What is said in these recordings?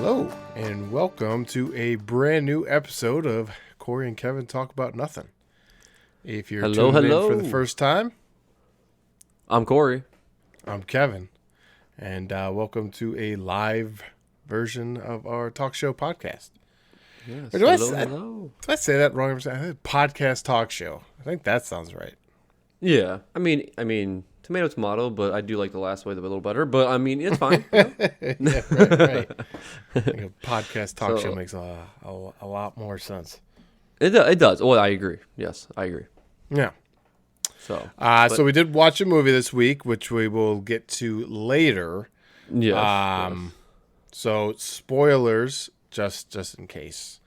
Hello, and welcome to a brand new episode of Corey and Kevin Talk About Nothing. If you're tuned in for the first time, I'm Corey. I'm Kevin, and welcome to a live version of our talk show podcast. Yes, hello. Did I say that wrong? Podcast talk show. I think that sounds right. Yeah, I mean, tomato, tomato, but I do like the last way a little better. But I mean, it's fine. Yeah, right. I think a podcast talk show makes a lot more sense. It does. Well, I agree. Yes, I agree. Yeah. So we did watch a movie this week, which we will get to later. Yes. So spoilers, just in case,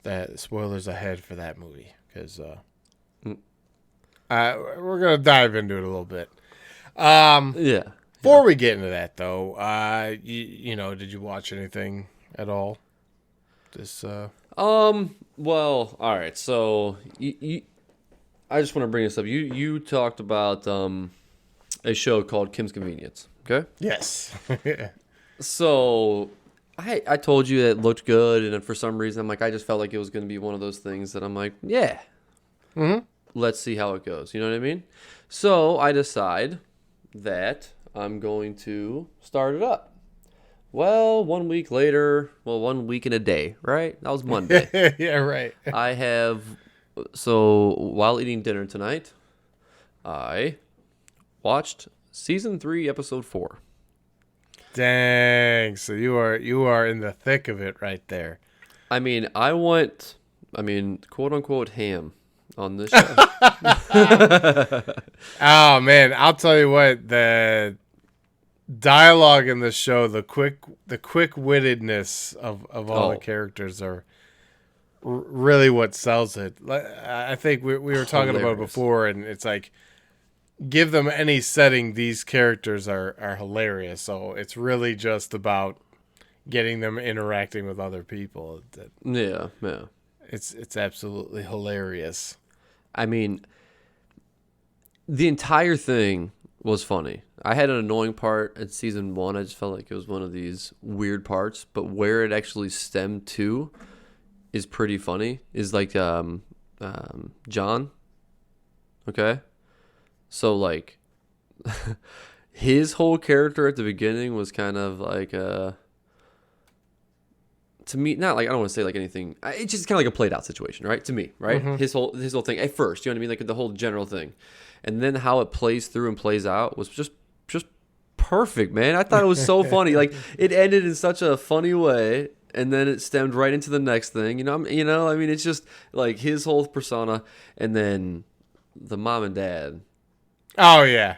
that spoilers ahead for that movie, because we're gonna dive into it a little bit. Before we get into that, though, you know, did you watch anything at all? Well, all right. So I just want to bring this up. You talked about a show called Kim's Convenience. Okay. Yes. So I told you it looked good, and for some reason I'm like, I just felt like it was going to be one of those things that I'm like, yeah. Mm-hmm. Let's see how it goes. You know what I mean? So I decide that I'm going to start it up. Well, 1 week later, 1 week and a day, right? That was Monday. Yeah, right. So while eating dinner tonight, I watched season 3, episode 4. Dang. So you are in the thick of it right there. I mean, quote unquote ham on this show. Oh man, I'll tell you what, the dialogue in this show, the quick-wittedness of all the characters are really what sells it. I think we were talking about it before, and it's like, give them any setting, these characters are hilarious. So it's really just about getting them interacting with other people. Yeah. It's absolutely hilarious. I mean, the entire thing was funny. I had an annoying part in season 1. I just felt like it was one of these weird parts, but where it actually stemmed to is pretty funny. Is like Jon. Okay? So like his whole character at the beginning was kind of like to me, not like, I don't want to say like anything. It's just kind of like a played out situation, right? To me, right? Mm-hmm. His whole thing at first, you know what I mean? Like the whole general thing, and then how it plays through and plays out was just perfect, man. I thought it was so funny. Like it ended in such a funny way, and then it stemmed right into the next thing. I mean, it's just like his whole persona, and then the mom and dad. Oh yeah.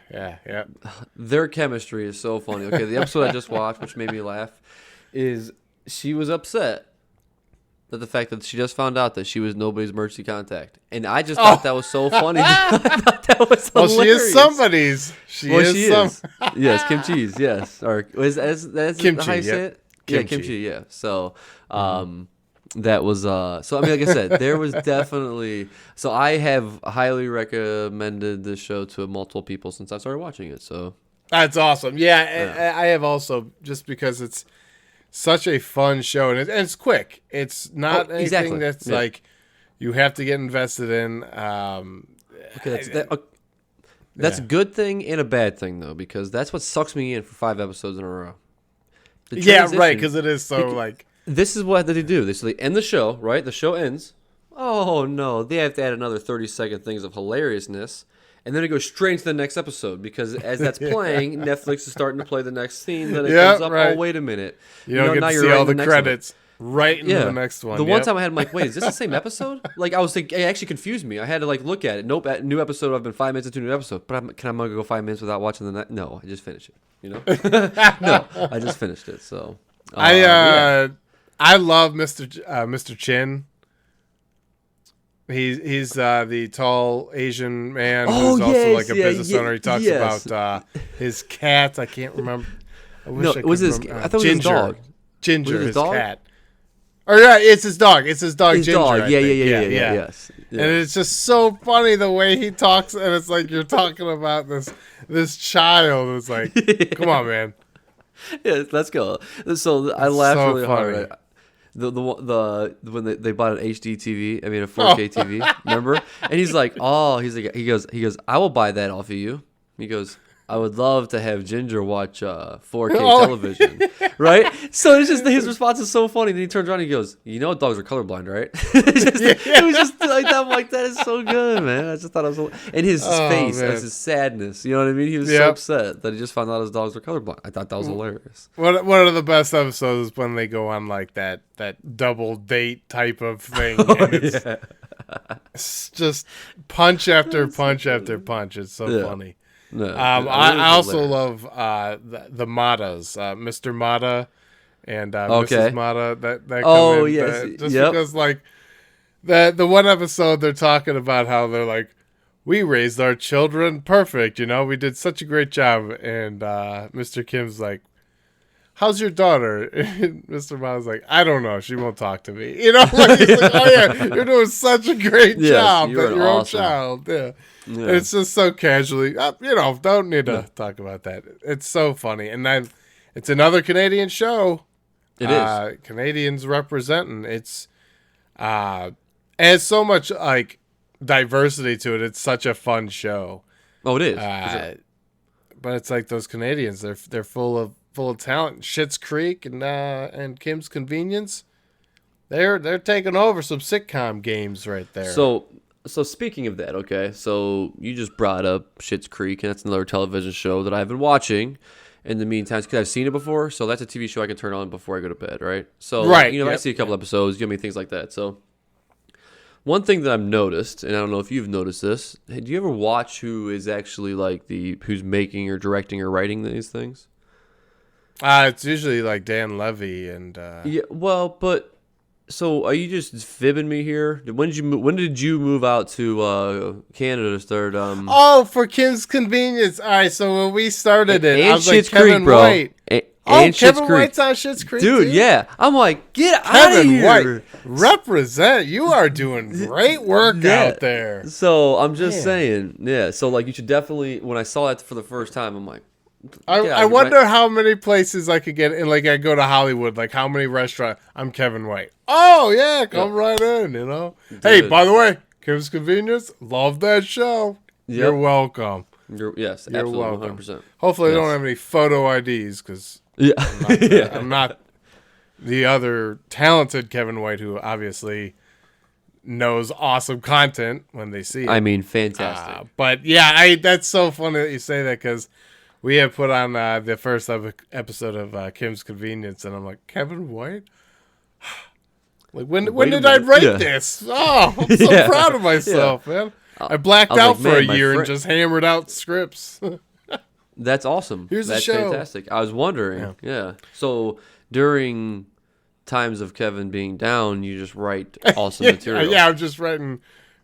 Their chemistry is so funny. Okay, the episode I just watched, which made me laugh, is she was upset that the fact that she just found out that she was nobody's emergency contact, and I just thought that was so funny. I thought that was hilarious. Well, she is somebody's. She is. Yes, Kim Cheese. Yes, or that's kimchi. How you say it? Yeah, kimchi. Yeah. So, that was so. I mean, like I said, there was definitely. So I have highly recommended this show to multiple people since I started watching it. So that's awesome. Yeah. I have also, just because it's such a fun show, and it's quick. It's not anything that's like you have to get invested in. Okay, that's a good thing and a bad thing though, because that's what sucks me in for 5 episodes in a row. Yeah, right. Because it is so like. This is what they do. They end the show, right? The show ends. Oh no, they have to add another 30-second things of hilariousness. And then it goes straight into the next episode, because as that's playing, Netflix is starting to play the next scene. Then it comes up, oh, wait a minute. You don't get to see all the credits right into the next one. The one time I had, I'm like, wait, is this the same episode? Like, I was thinking, it actually confused me. I had to, like, look at it. Nope, new episode. I've been 5 minutes into a new episode. But I'm going to go 5 minutes without watching the next? No, I just finished it, you know? No, I just finished it, so. I love Mr. Chin. He's the tall Asian man who's also like a business owner. He talks about his cat. I can't remember. I thought it was his dog. Ginger, his cat. Or yeah, it's his dog. It's his dog. Ginger. Dog. Yeah. Yes. Yeah. And it's just so funny the way he talks, and it's like you're talking about this child. It's like, come on, man. Yeah, let's go. So I It's laughed so really funny. hard. The when they bought an HD TV, I mean a 4K TV, remember? And he's like, he goes, I will buy that off of you. He goes, I would love to have Ginger watch 4K Oh. television, right? So it's just his response is so funny. Then he turns around and he goes, "You know, dogs are colorblind, right?" It was just like that. I'm like, that is so good, man. I just thought it was, and his face, man. as his sadness. You know what I mean? He was so upset that he just found out his dogs were colorblind. I thought that was hilarious. One of the best episodes is when they go on like that double date type of thing, and it's just punch after punch after punch. It's so funny. No, I also love the Matas, Mr. Mata and Mrs. Mata that come in. Yes, just because like the one episode they're talking about how they're like, we raised our children perfect, we did such a great job, and Mr. Kim's like, how's your daughter? And Mr. Mata's like, I don't know, she won't talk to me. He's like, oh yeah, you're doing such a great job at your own child. Yeah. And it's just so casually, don't need to talk about that. It's so funny. And then it's another Canadian show. It is. Canadians representing. It's has so much like diversity to it. It's such a fun show. Oh, it is. For sure. But it's like those Canadians, they're full of talent. Schitt's Creek and Kim's Convenience. They're taking over some sitcom games right there. So speaking of that, okay, so you just brought up Schitt's Creek, and that's another television show that I've been watching in the meantime because I've seen it before. So that's a TV show I can turn on before I go to bed, right? So I see a couple episodes, things like that. So one thing that I've noticed, and I don't know if you've noticed this, do you ever watch who is actually like who's making or directing or writing these things? It's usually like Dan Levy and yeah. Well, but. So, are you just fibbing me here? When did you move out to Canada to start? For Kim's Convenience. All right, so when we started it, I was like, Schitt's Kevin Creek, bro. White. And Kevin White's on Schitt's Creek, dude. too? Yeah, I'm like, get out of here. Kevin White, represent. You are doing great work out there. So I'm just saying, yeah. So like, you should definitely. When I saw that for the first time, I'm like. I wonder how many places I could get in. Like, I go to Hollywood, like how many restaurants. I'm Kevin White. Oh, yeah, come right in, Dude. Hey, by the way, Kim's Convenience, love that show. Yep. You're welcome. You're absolutely welcome. 100%. Hopefully, I don't have any photo IDs because I'm not the other talented Kevin White who obviously knows awesome content when they see it. I mean, fantastic. But yeah, that's so funny that you say that because we had put on the first episode of Kim's Convenience, and I'm like, Kevin White? Like, when did I write this? Oh, I'm so proud of myself, man. I blacked out for a year and just hammered out scripts. That's awesome. That's the show. Fantastic. I was wondering. Yeah. So during times of Kevin being down, you just write awesome material. Yeah, I'm just writing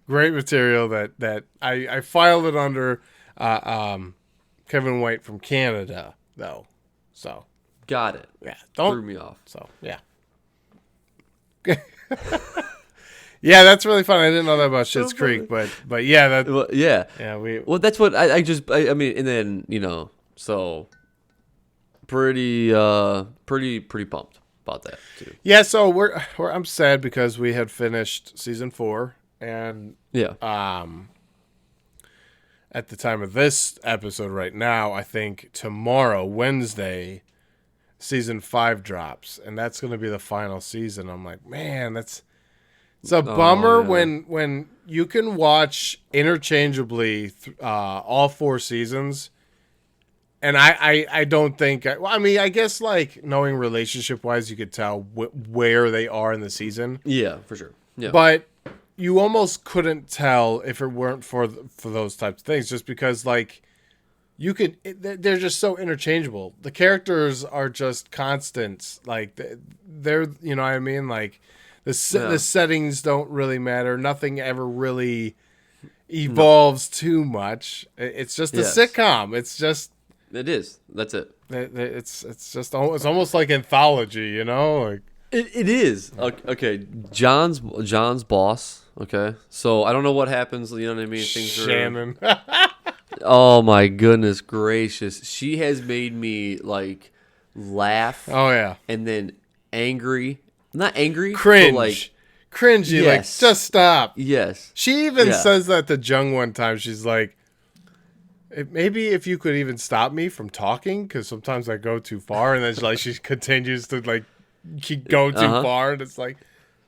great material that I filed it under Kevin White from Canada, though. So got it. Yeah, threw me off. So yeah. Yeah, that's really fun. I didn't know that about Schitt's Creek, but yeah, that's what I mean, and then so pretty pumped about that too. Yeah, so I'm sad because we had finished season 4, and at the time of this episode right now, I think tomorrow, Wednesday, season 5 drops, and that's going to be the final season. I'm like, man, it's a bummer when you can watch interchangeably all 4 seasons, and I don't think. I mean, I guess like knowing relationship wise, you could tell where they are in the season. Yeah, for sure. Yeah, but you almost couldn't tell if it weren't for those types of things, just because like they're just so interchangeable. The characters are just constants. Like they're you know what I mean, like the settings don't really matter. Nothing ever really evolves too much. It's just a sitcom. It's just it is. That's it. It's almost like anthology, like. It is. Okay, John's boss. Okay, so I don't know what happens. You know what I mean? Shannon. Oh my goodness gracious! She has made me like laugh, Oh yeah, and then angry, not angry, cringe, but like cringy, yes, like just stop. yes. She even Yeah. says that to Jung one time. She's like, maybe if you could even stop me from talking, because sometimes I go too far, and then she continues to like keep go too far, and it's like,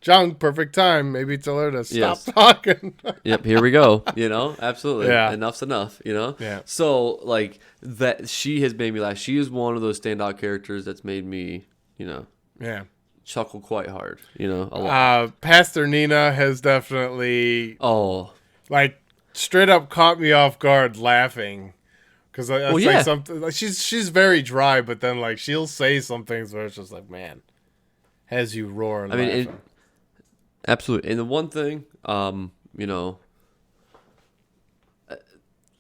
Jung, perfect time. Maybe tell her to stop talking. Yep, here we go. You know, absolutely. Yeah. Enough's enough, you know? Yeah. So, like, that she has made me laugh. She is one of those standout characters that's made me, you know, Yeah. chuckle quite hard, you know, a lot. Pastor Nina has definitely, Oh. like, straight up caught me off guard laughing. Because that's Well, yeah. like something, like, she's very dry, but then, like, she'll say some things where it's just like, man, has you roar laughing. Absolutely. And the one thing, you know,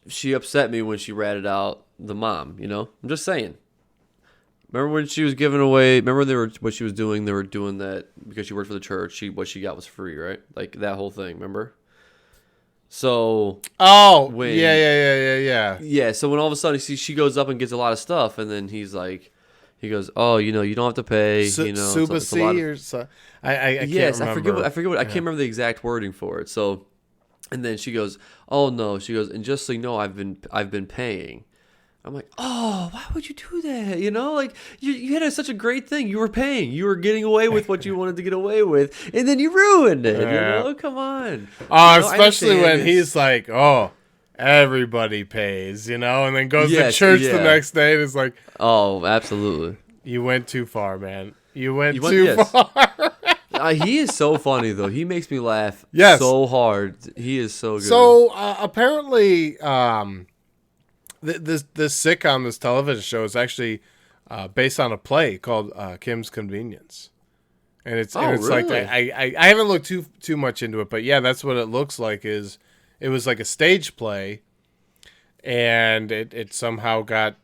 she upset me when she ratted out the mom, you know? I'm just saying. Remember when she was giving away, what she was doing? They were doing that because she worked for the church. What she got was free, right? Like that whole thing, remember? So. Oh, yeah. Yeah, so when all of a sudden she goes up and gets a lot of stuff, and then he goes, oh, you know, you don't have to pay, you know. It's a lot of, or so, I yes, can't I remember. I forget what I can't remember the exact wording for it. So, and then she goes, "Oh no," she goes, "and just so you know, I've been paying." I'm like, "Oh, why would you do that?" You know, like you had such a great thing. You were paying. You were getting away with what you wanted to get away with, and then you ruined it. You know, come on. Especially when he's like, "Oh, everybody pays," you know, and then goes to church the next day and is like, "Oh, absolutely. You went too far, man. You went too far." He is so funny though. He makes me laugh so hard. He is so good. So apparently, this sitcom, this television show, is actually based on a play called Kim's Convenience, and it's really? Like I haven't looked too much into it, but yeah, that's what it looks like. It was like a stage play, and it somehow got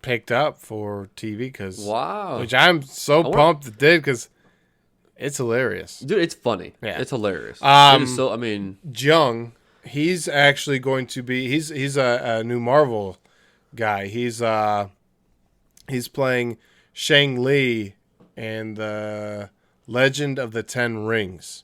picked up for TV which I'm so pumped it did because it's hilarious, dude. It's funny. Yeah, it's hilarious. It is so. I mean, Jung, he's actually going to be. He's a new Marvel guy. He's playing Shang Li in the Legend of the Ten Rings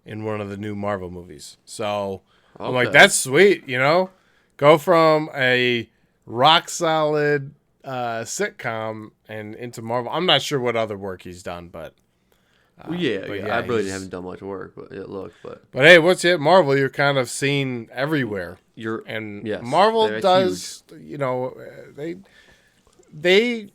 in one of the new Marvel movies. So I'm like, that's sweet. You know, go from a rock solid sitcom and into Marvel. I'm not sure what other work he's done, but. I really haven't done much work, but hey, what's it? Marvel, you're kind of seen everywhere. Marvel does, huge. You know, they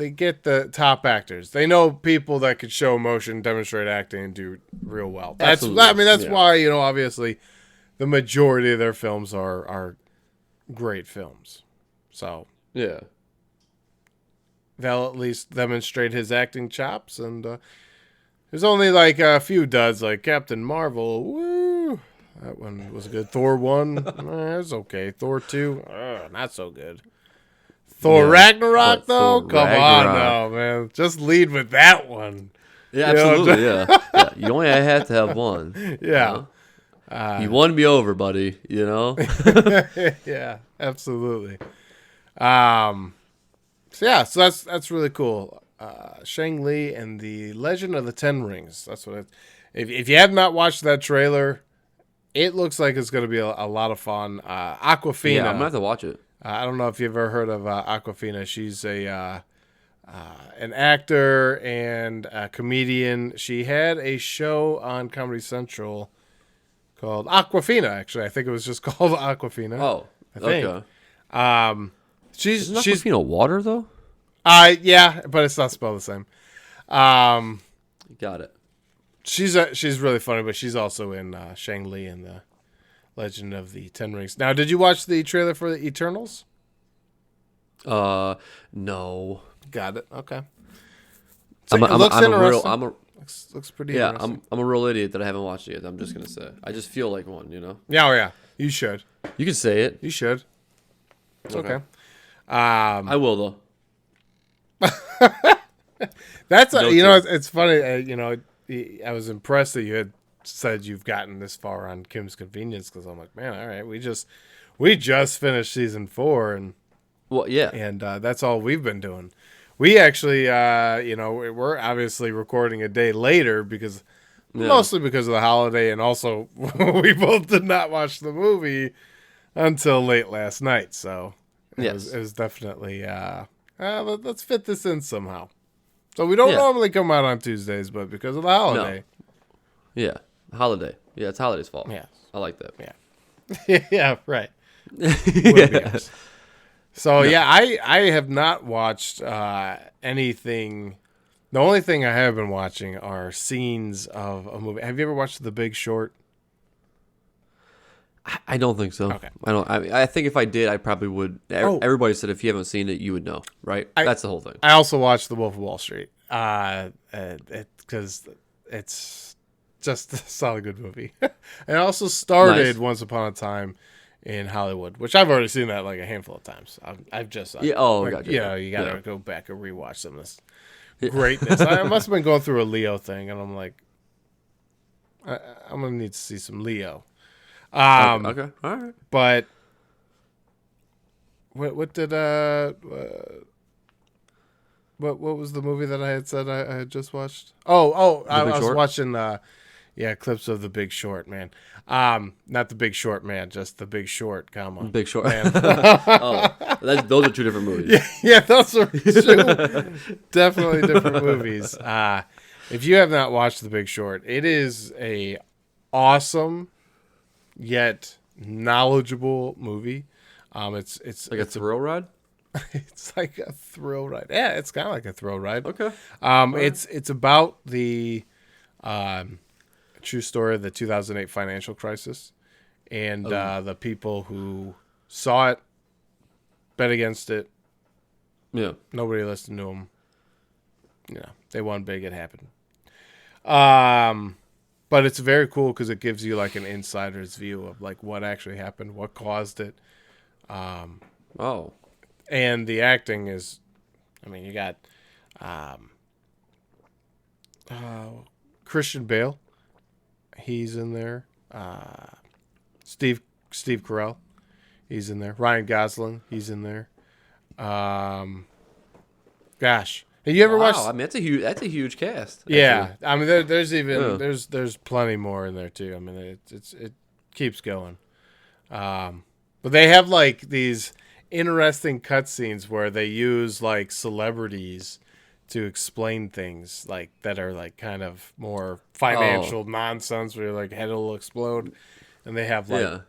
get the top actors. They know people that could show emotion, demonstrate acting, and do real well. That's why, you know, obviously, the majority of their films are great films. So yeah. They'll at least demonstrate his acting chops, and there's only like a few duds, like Captain Marvel. Woo, that one was good. Thor 1, it's okay. Thor 2, not so good. Thor Ragnarok, though, come on now, man. Just lead with that one. Yeah, absolutely. Yeah. You only have to have one. Yeah, you won me over, buddy. You know. Yeah, absolutely. So that's really cool. Shang Li and the Legend of the Ten Rings. That's what if you have not watched that trailer, it looks like it's going to be a lot of fun. Awkwafina. Yeah, I'm going to have to watch it. I don't know if you've ever heard of Awkwafina. She's an actor and a comedian. She had a show on Comedy Central called Awkwafina, actually. I think it was just called Awkwafina. Oh, I think. Okay. She's Awkwafina water though. Yeah, but it's not spelled the same. Got it. She's really funny, but she's also in Shang Li and the Legend of the Ten Rings. Now, did you watch the trailer for the Eternals? No. Got it. Okay. So it looks interesting. Looks pretty interesting. I'm a real idiot that I haven't watched it yet. I'm just gonna say. I just feel like one, you know. Yeah, yeah. You should. You can say it. You should. It's okay. I will though. That's it's funny. I was impressed that you had said you've gotten this far on Kim's Convenience because I'm like, man, all right, we just finished season 4 and Well, yeah. And that's all we've been doing. We actually, we're obviously recording a day later because mostly because of the holiday, and also we both did not watch the movie until late last night. So it was definitely let's fit this in somehow. So we don't normally come out on Tuesdays, but because of the holiday. No. Yeah. Holiday. Yeah, it's holiday's fault. Yeah. I like that. Yeah. Yeah, right. Yeah. So I have not watched anything. The only thing I have been watching are scenes of a movie. Have you ever watched The Big Short? I don't think so. Okay. I think if I did, I probably would. Everybody said if you haven't seen it, you would know, right? That's the whole thing. I also watched The Wolf of Wall Street because it's just a solid good movie. It also started Once Upon a Time in Hollywood, which I've already seen that like a handful of times. I've just gotcha. You gotta go back and rewatch some of this greatness. I must have been going through a Leo thing, and I'm like, I'm gonna need to see some Leo. Okay, all right. But what did what was the movie that I had said I had just watched? I was watching clips of The Big Short, man. Not The Big Short Man, just The Big Short, Big Short. Man. Those are two different movies. Yeah, those are two definitely different movies. If you have not watched The Big Short, it is a awesome yet knowledgeable movie. It's like a thrill ride. It's like a thrill ride. Yeah, it's kind of like a thrill ride. Okay. It's about the true story of the 2008 financial crisis, and the people who saw it bet against it. Yeah. Nobody listened to them. They won big. It happened. But it's very cool because it gives you like an insider's view of like what actually happened, what caused it. And the acting is, you got Christian Bale. He's in there. Steve Carell. He's in there. Ryan Gosling. He's in there. Gosh. Have you ever watched? That's a huge cast. Yeah. There's plenty more in there too. It keeps going. But they have like these interesting cutscenes where they use like celebrities to explain things like that are like kind of more financial nonsense where like head will explode, and they have like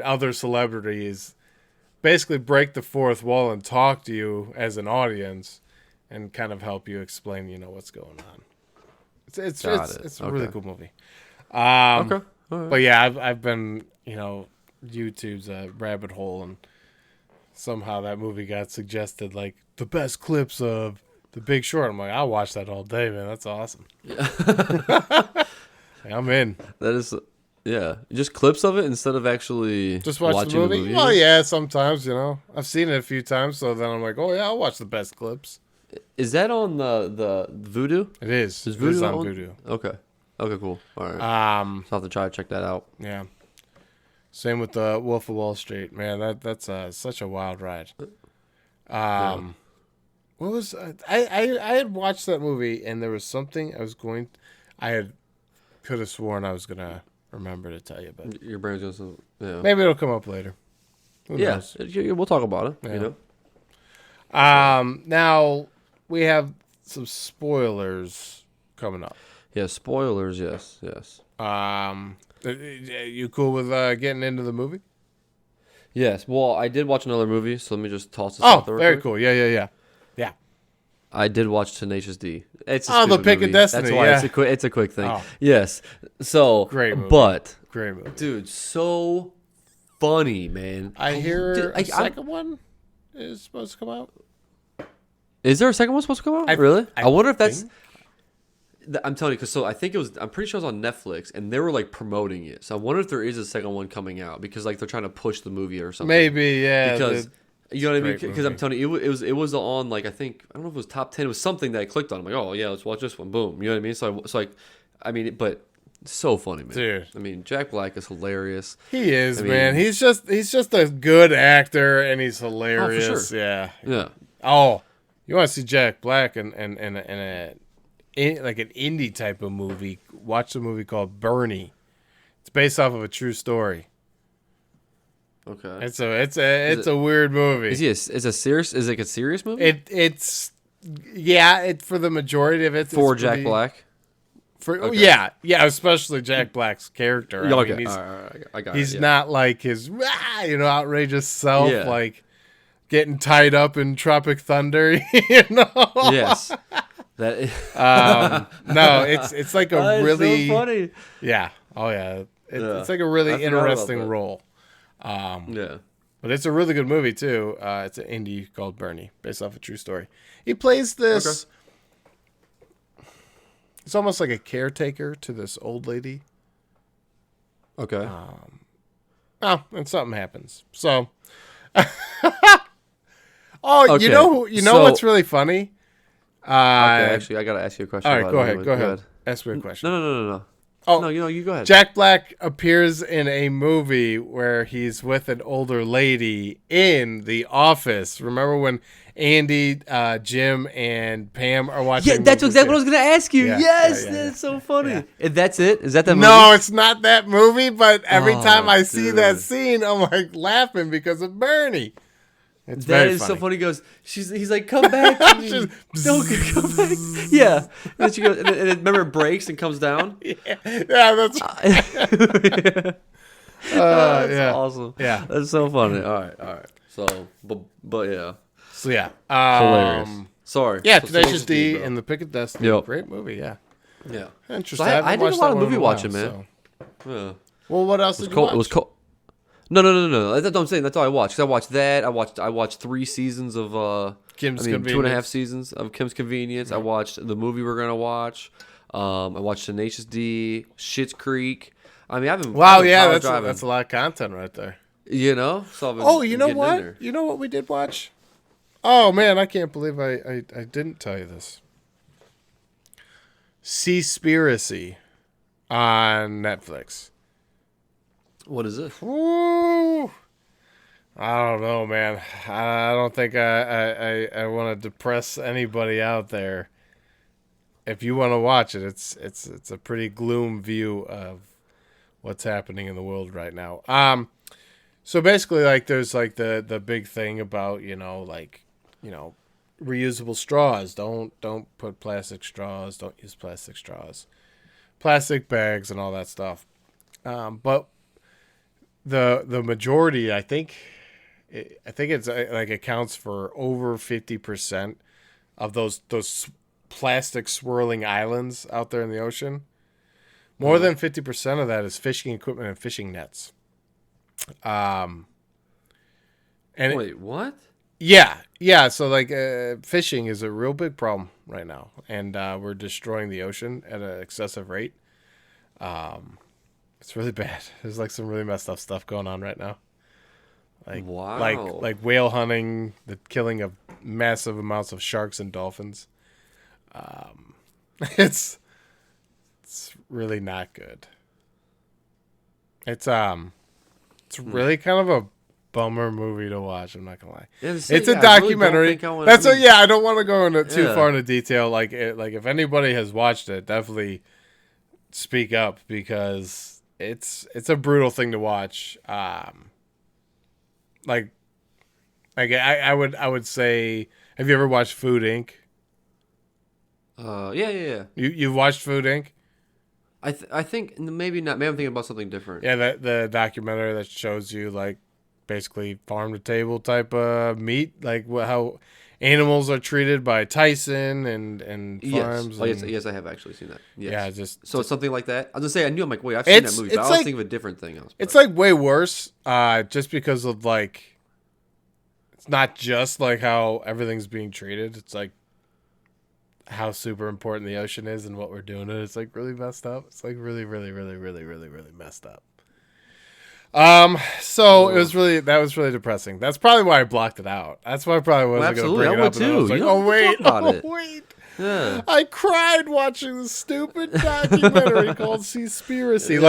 other celebrities basically break the fourth wall and talk to you as an audience and kind of help you explain what's going on. It's a really cool movie. Okay. All right. But yeah, I've been YouTube's a rabbit hole, and somehow that movie got suggested like the best clips of The Big Short. I'm like, I'll watch that all day, man. That's awesome. Yeah. I'm in. That is, just clips of it instead of actually just watching the movie. Well, yeah, sometimes I've seen it a few times, so then I'm like, oh yeah, I'll watch the best clips. Is that on the Vudu? It is. Is Vudu on Vudu? Okay, cool. All right. So I'll have to try to check that out. Yeah. Same with the Wolf of Wall Street, man. That's such a wild ride. What was I had watched that movie, and there was something could have sworn I was gonna remember to tell you, but your brain's gonna maybe it'll come up later. Who knows? We'll talk about it. Now we have some spoilers coming up. Yeah, spoilers. Yes. You cool with getting into the movie? Yes. Well, I did watch another movie, so let me just toss this out there. Oh, very cool. Yeah. I did watch Tenacious D. It's the Pick of Destiny. That's why it's a quick thing. Oh. Yes. So great movie. Great movie, dude. So funny, man. I hear a second one is supposed to come out. Is there a second one supposed to come out? Really? I wonder if that's. I'm telling you, because I think I'm pretty sure it was on Netflix, and they were like promoting it. So I wonder if there is a second one coming out because like they're trying to push the movie or something. Maybe, yeah. Because you know what I mean? Because I'm telling you, it was on like I don't know if it was top 10. It was something that I clicked on. I'm like, oh yeah, let's watch this one. Boom. You know what I mean? But So funny, man. Dude. I mean, Jack Black is hilarious. He is, man. He's just a good actor, and he's hilarious. Oh, for sure. Yeah. Oh, you want to see Jack Black in like an indie type of movie? Watch the movie called Bernie. It's based off of a true story. Okay. It's a weird movie. Is it a serious movie? It's for the majority of it. For Jack Black. Yeah, especially Jack Black's character. Okay, I mean, I got it. he's not like his outrageous self, like getting tied up in Tropic Thunder. Yes. That. No, it's like a really so funny. Yeah. Oh yeah. It's like a really interesting role. Yeah. But it's a really good movie too. It's an indie called Bernie, based off a true story. He plays this. Okay. It's almost like a caretaker to this old lady. Okay. And something happens. So. Okay. You know what's really funny? Okay, actually, I gotta ask you a question. All right, go ahead. Ask me a question. No. Oh, no, you go ahead. Jack Black appears in a movie where he's with an older lady in The Office. Remember when Andy, Jim, and Pam are watching? Yeah, that's exactly what I was going to ask you. Yeah, yes, that's so funny. Yeah. And that's it? Is that the movie? No, it's not that movie, but every time I see that scene, I'm like laughing because of Bernie. It's that is funny. So funny. He goes, he's like, come back. Don't come back. Yeah. And then she goes, and then remember it breaks and comes down? Yeah, that's right. That's awesome. Yeah. That's so funny. All right. So, but yeah. So, yeah. Hilarious. Sorry. Yeah, Tenacious D and The Pick of Destiny. Yep. Great movie, yeah. Yeah. Interesting. So I did a lot of movie watching, man. So. Yeah. Well, what else did you watch? It was cold. No. That's what I'm saying. That's all I watched. Cause I watched that. I watched 3 seasons of Kim's Convenience. 2.5 seasons of Kim's Convenience. Mm-hmm. I watched the movie we're gonna watch. I watched Tenacious D, Schitt's Creek. I mean, I've been that's a lot of content right there. You know. So you know what? You know what we did watch? Oh man, I can't believe I didn't tell you this. Seaspiracy on Netflix. What is it? Ooh, I don't know, man. I don't think I want to depress anybody out there. If you want to watch it, it's a pretty gloom view of what's happening in the world right now. So basically, like, there's like the big thing about reusable straws. Don't put plastic straws. Don't use plastic straws. Plastic bags and all that stuff. But the majority, I think it's like accounts for over 50% of those plastic swirling islands out there in the ocean. More than 50% of that is fishing equipment and fishing nets. And wait, what? Yeah. So like fishing is a real big problem right now, and we're destroying the ocean at an excessive rate. It's really bad. There's like some really messed up stuff going on right now. Like, wow. Like whale hunting, the killing of massive amounts of sharks and dolphins. It's really not good. It's really kind of a bummer movie to watch. I'm not gonna lie. Yeah, it's a documentary. I don't want to go into too far into detail. Like if anybody has watched it, definitely speak up, because it's a brutal thing to watch. I would say, have you ever watched Food Inc? Yeah. You've watched Food Inc? I think maybe not. Maybe I'm thinking about something different. Yeah, the documentary that shows you like basically farm to table type of meat, like how animals are treated by Tyson and farms. Yes, I have actually seen that. Yes. Yeah, so it's something like that. I was gonna say, I knew, I'm like, wait, I've seen that movie, but I was thinking of a different thing else. It's like way worse, just because of like, it's not just like how everything's being treated. It's like how super important the ocean is and what we're doing. And it's like really messed up. It's like really, really, really, really, really, really messed up. So that was really depressing. That's probably why I blocked it out. That's why I probably wasn't going to bring it up. Too. I was like, wait. Yeah. I cried watching this stupid documentary called Seaspiracy.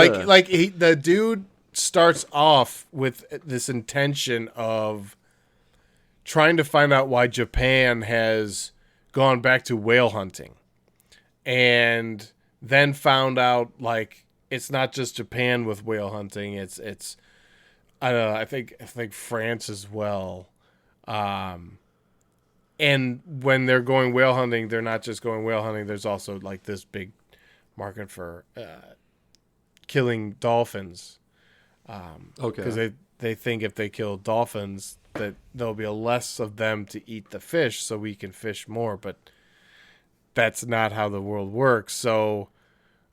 The dude starts off with this intention of trying to find out why Japan has gone back to whale hunting, and then found out like it's not just Japan with whale hunting. It's I don't know. I think France as well. And when they're going whale hunting, they're not just going whale hunting. There's also like this big market for killing dolphins. Because they think if they kill dolphins, that there'll be less of them to eat the fish, so we can fish more. But that's not how the world works. So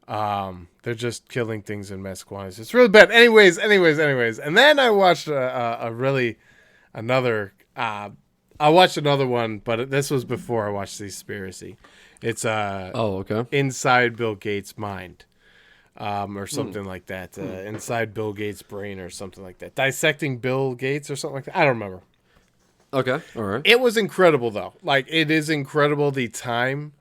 they're just killing things in mass quantities. It's really bad. Anyways. And then I watched I watched another one, but this was before I watched Seaspiracy. It's Inside Bill Gates' Mind. Or something like that. Inside Bill Gates' Brain or something like that. Dissecting Bill Gates or something like that. I don't remember. Okay, all right. It was incredible, though. Like, it is incredible the time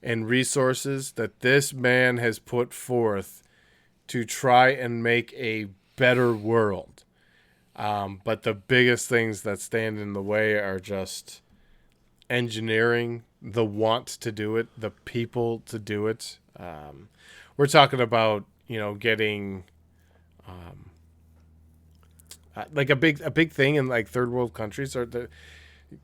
and resources that this man has put forth to try and make a better world. But the biggest things that stand in the way are just engineering, the want to do it, the people to do it. We're talking about, getting like a big thing in like third world countries.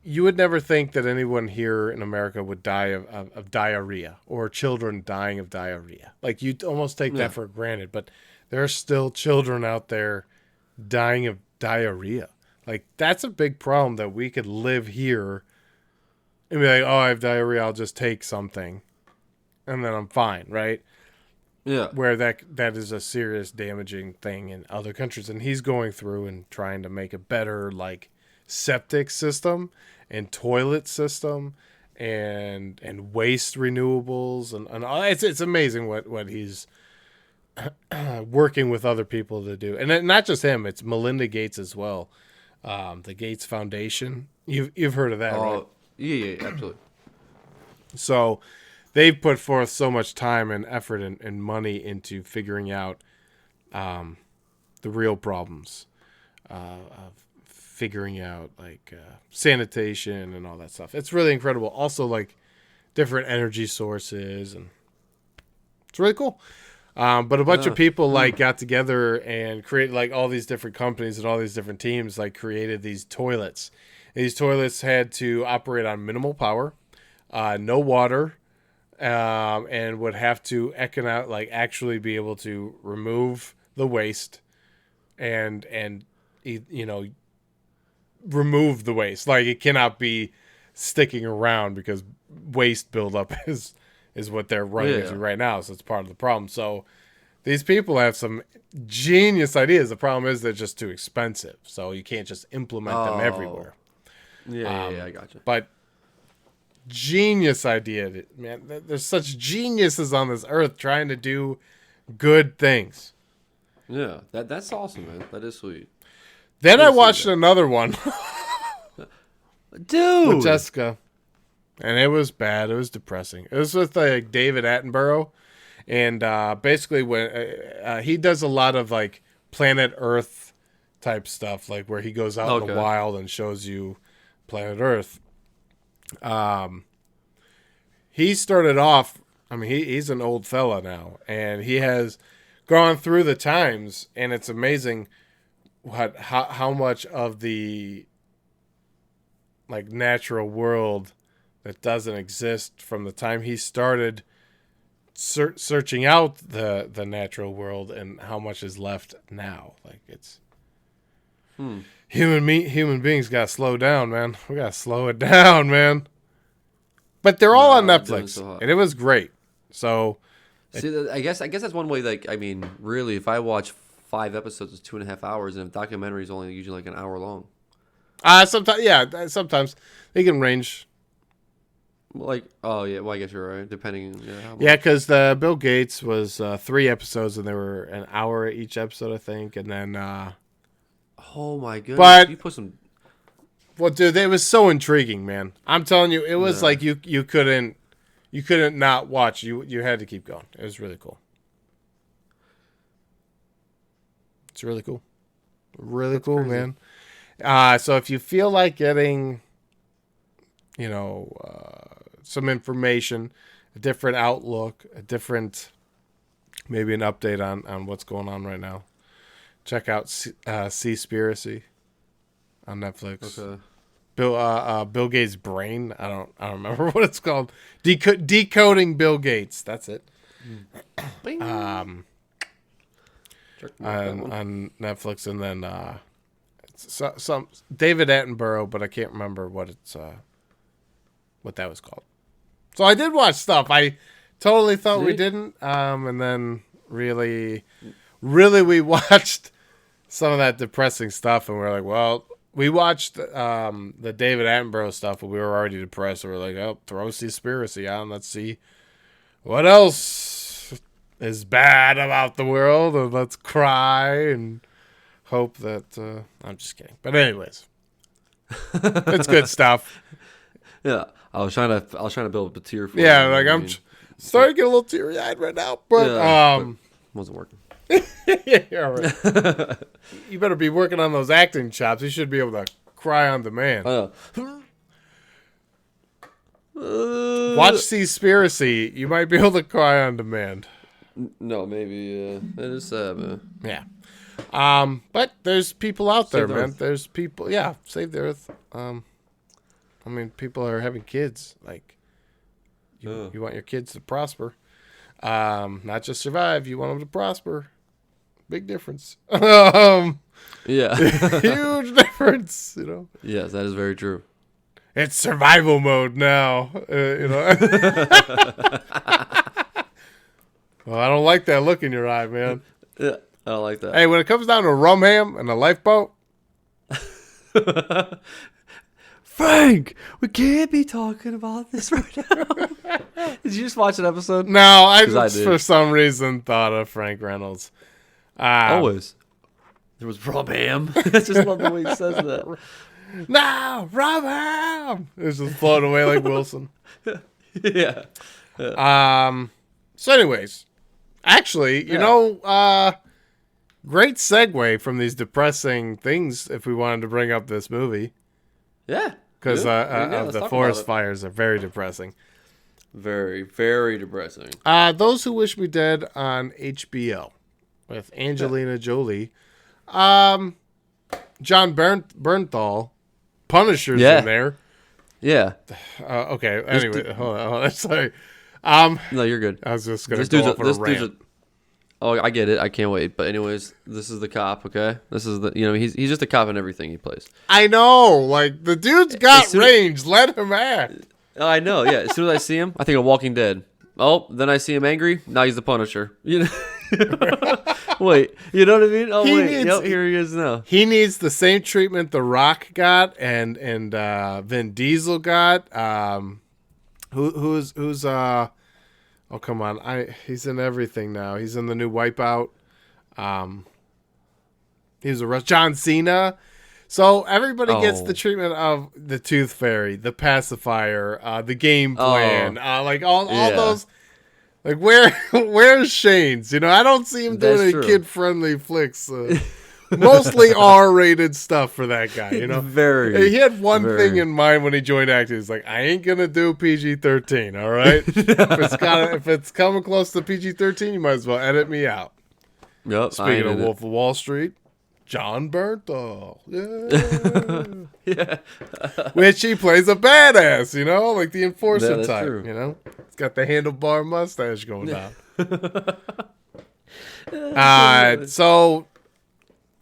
You would never think that anyone here in America would die of diarrhea or children dying of diarrhea. Like you'd almost take that for granted, but there are still children out there dying of diarrhea. Like that's a big problem that we could live here and be like, oh, I have diarrhea, I'll just take something and then I'm fine, right? Yeah. Where that is a serious damaging thing in other countries. And he's going through and trying to make a better like septic system and toilet system and waste renewables and all. It's amazing what he's working with other people to do. And not just him, it's Melinda Gates as well. The Gates Foundation. You've heard of that, right? Yeah, absolutely. So they've put forth so much time and effort and money into figuring out the real problems of figuring out like sanitation and all that stuff. It's really incredible. Also, like different energy sources, and it's really cool. But a bunch of people like got together and created like all these different companies and all these different teams like created these toilets. These toilets had to operate on minimal power, no water. And would have to actually be able to remove the waste and remove the waste. Like it cannot be sticking around because waste buildup is what they're running into right now. So it's part of the problem. So these people have some genius ideas. The problem is they're just too expensive. So you can't just implement them everywhere. Yeah, I gotcha. But genius idea, man. There's such geniuses on this earth trying to do good things. Yeah, that's awesome, man. That is sweet. Then I watched another one, dude, with Jessica, and it was bad. It was depressing. It was with like David Attenborough, and basically when he does a lot of like Planet Earth type stuff, like where he goes out in the wild and shows you Planet Earth. He started off, I mean, he's an old fella now, and he has gone through the times, and it's amazing how much of the like natural world that doesn't exist from the time he started searching out the natural world, and how much is left now. Like it's human beings gotta slow down, man. We gotta slow it down, man. But they're all on Netflix, and it was great. So, see, I guess that's one way. Like, I mean, really, if I watch 5 episodes, it's 2.5 hours, and if documentary is only usually like an hour long. Sometimes they can range. Like, oh yeah, well I guess you're right. Depending, because the Bill Gates was 3 episodes, and they were an hour each episode, I think, and then. Oh my goodness! But you put some. Well, dude, it was so intriguing, man. I'm telling you, it was like you couldn't you couldn't not watch. You had to keep going. It was really cool. It's really cool. Really That's cool, crazy. Man. So if you feel like getting, some information, a different outlook, maybe an update on what's going on right now, check out Seaspiracy on Netflix. Okay. Bill Gates' Brain. I don't remember what it's called. Decoding Bill Gates. That's it. On Netflix, and then some David Attenborough, but I can't remember what that was called. So I did watch stuff. I totally thought we didn't, and then really we watched some of that depressing stuff, and we're like, well, we watched the David Attenborough stuff, but we were already depressed. So we're like, oh, throw Seaspiracy on. Let's see what else is bad about the world, and let's cry and hope that I'm just kidding. But anyways, it's good stuff. Yeah, I was trying to build up a tear for yeah, like I'm starting to get a little teary eyed right now, but wasn't working. Yeah, right. You better be working on those acting chops. You should be able to cry on demand. Watch Seaspiracy. You might be able to cry on demand. No, maybe. It is sad, man. Yeah. But there's people out there, man. Earth. There's people. Yeah, save the earth. People are having kids. Like, you want your kids to prosper. Not just survive. You want them to prosper. Big difference. Yeah. Huge difference, Yes, that is very true. It's survival mode now, Well, I don't like that look in your eye, man. Yeah, I don't like that. Hey, when it comes down to rum ham and a lifeboat. Frank, we can't be talking about this right now. Did you just watch an episode? No, I just for some reason thought of Frank Reynolds. Always. There was rum ham. I just love the way he says that. No, rum ham. It was just floating away like Wilson. Yeah. So anyways, actually, great segue from these depressing things if we wanted to bring up this movie. Yeah. Because the forest fires are very depressing. Very, very depressing. Those Who Wish Me Dead on HBO with Angelina Jolie. Jon Bernthal, Punisher's in there. Yeah. Okay. Anyway, hold on. Sorry. No, you're good. I was just going to go off on a rant. Oh, I get it. I can't wait. But anyways, this is the cop, okay? This is he's just a cop in everything he plays. I know. Like, the dude's got range. Let him act. Oh, I know. Yeah. As soon as I see him, I think of Walking Dead. Oh, then I see him angry. Now he's the Punisher. Wait. You know what I mean? Oh, here he is now. He needs the same treatment The Rock got and Vin Diesel got. Who's oh, come on. He's in everything now. He's in the new Wipeout. He was a John Cena. So everybody gets the treatment of the Tooth Fairy, the pacifier, the game plan, like all those. Like where's Shane's? I don't see him doing any kid-friendly flicks. Mostly R-rated stuff for that guy, Very. He had one thing in mind when he joined acting. He's like, I ain't gonna do PG-13, all right? If it's coming close to PG-13, you might as well edit me out. Yep. Speaking of Wolf of Wall Street, Jon Bernthal, yeah, which he plays a badass, like the enforcer type, true. He's got the handlebar mustache going down. So.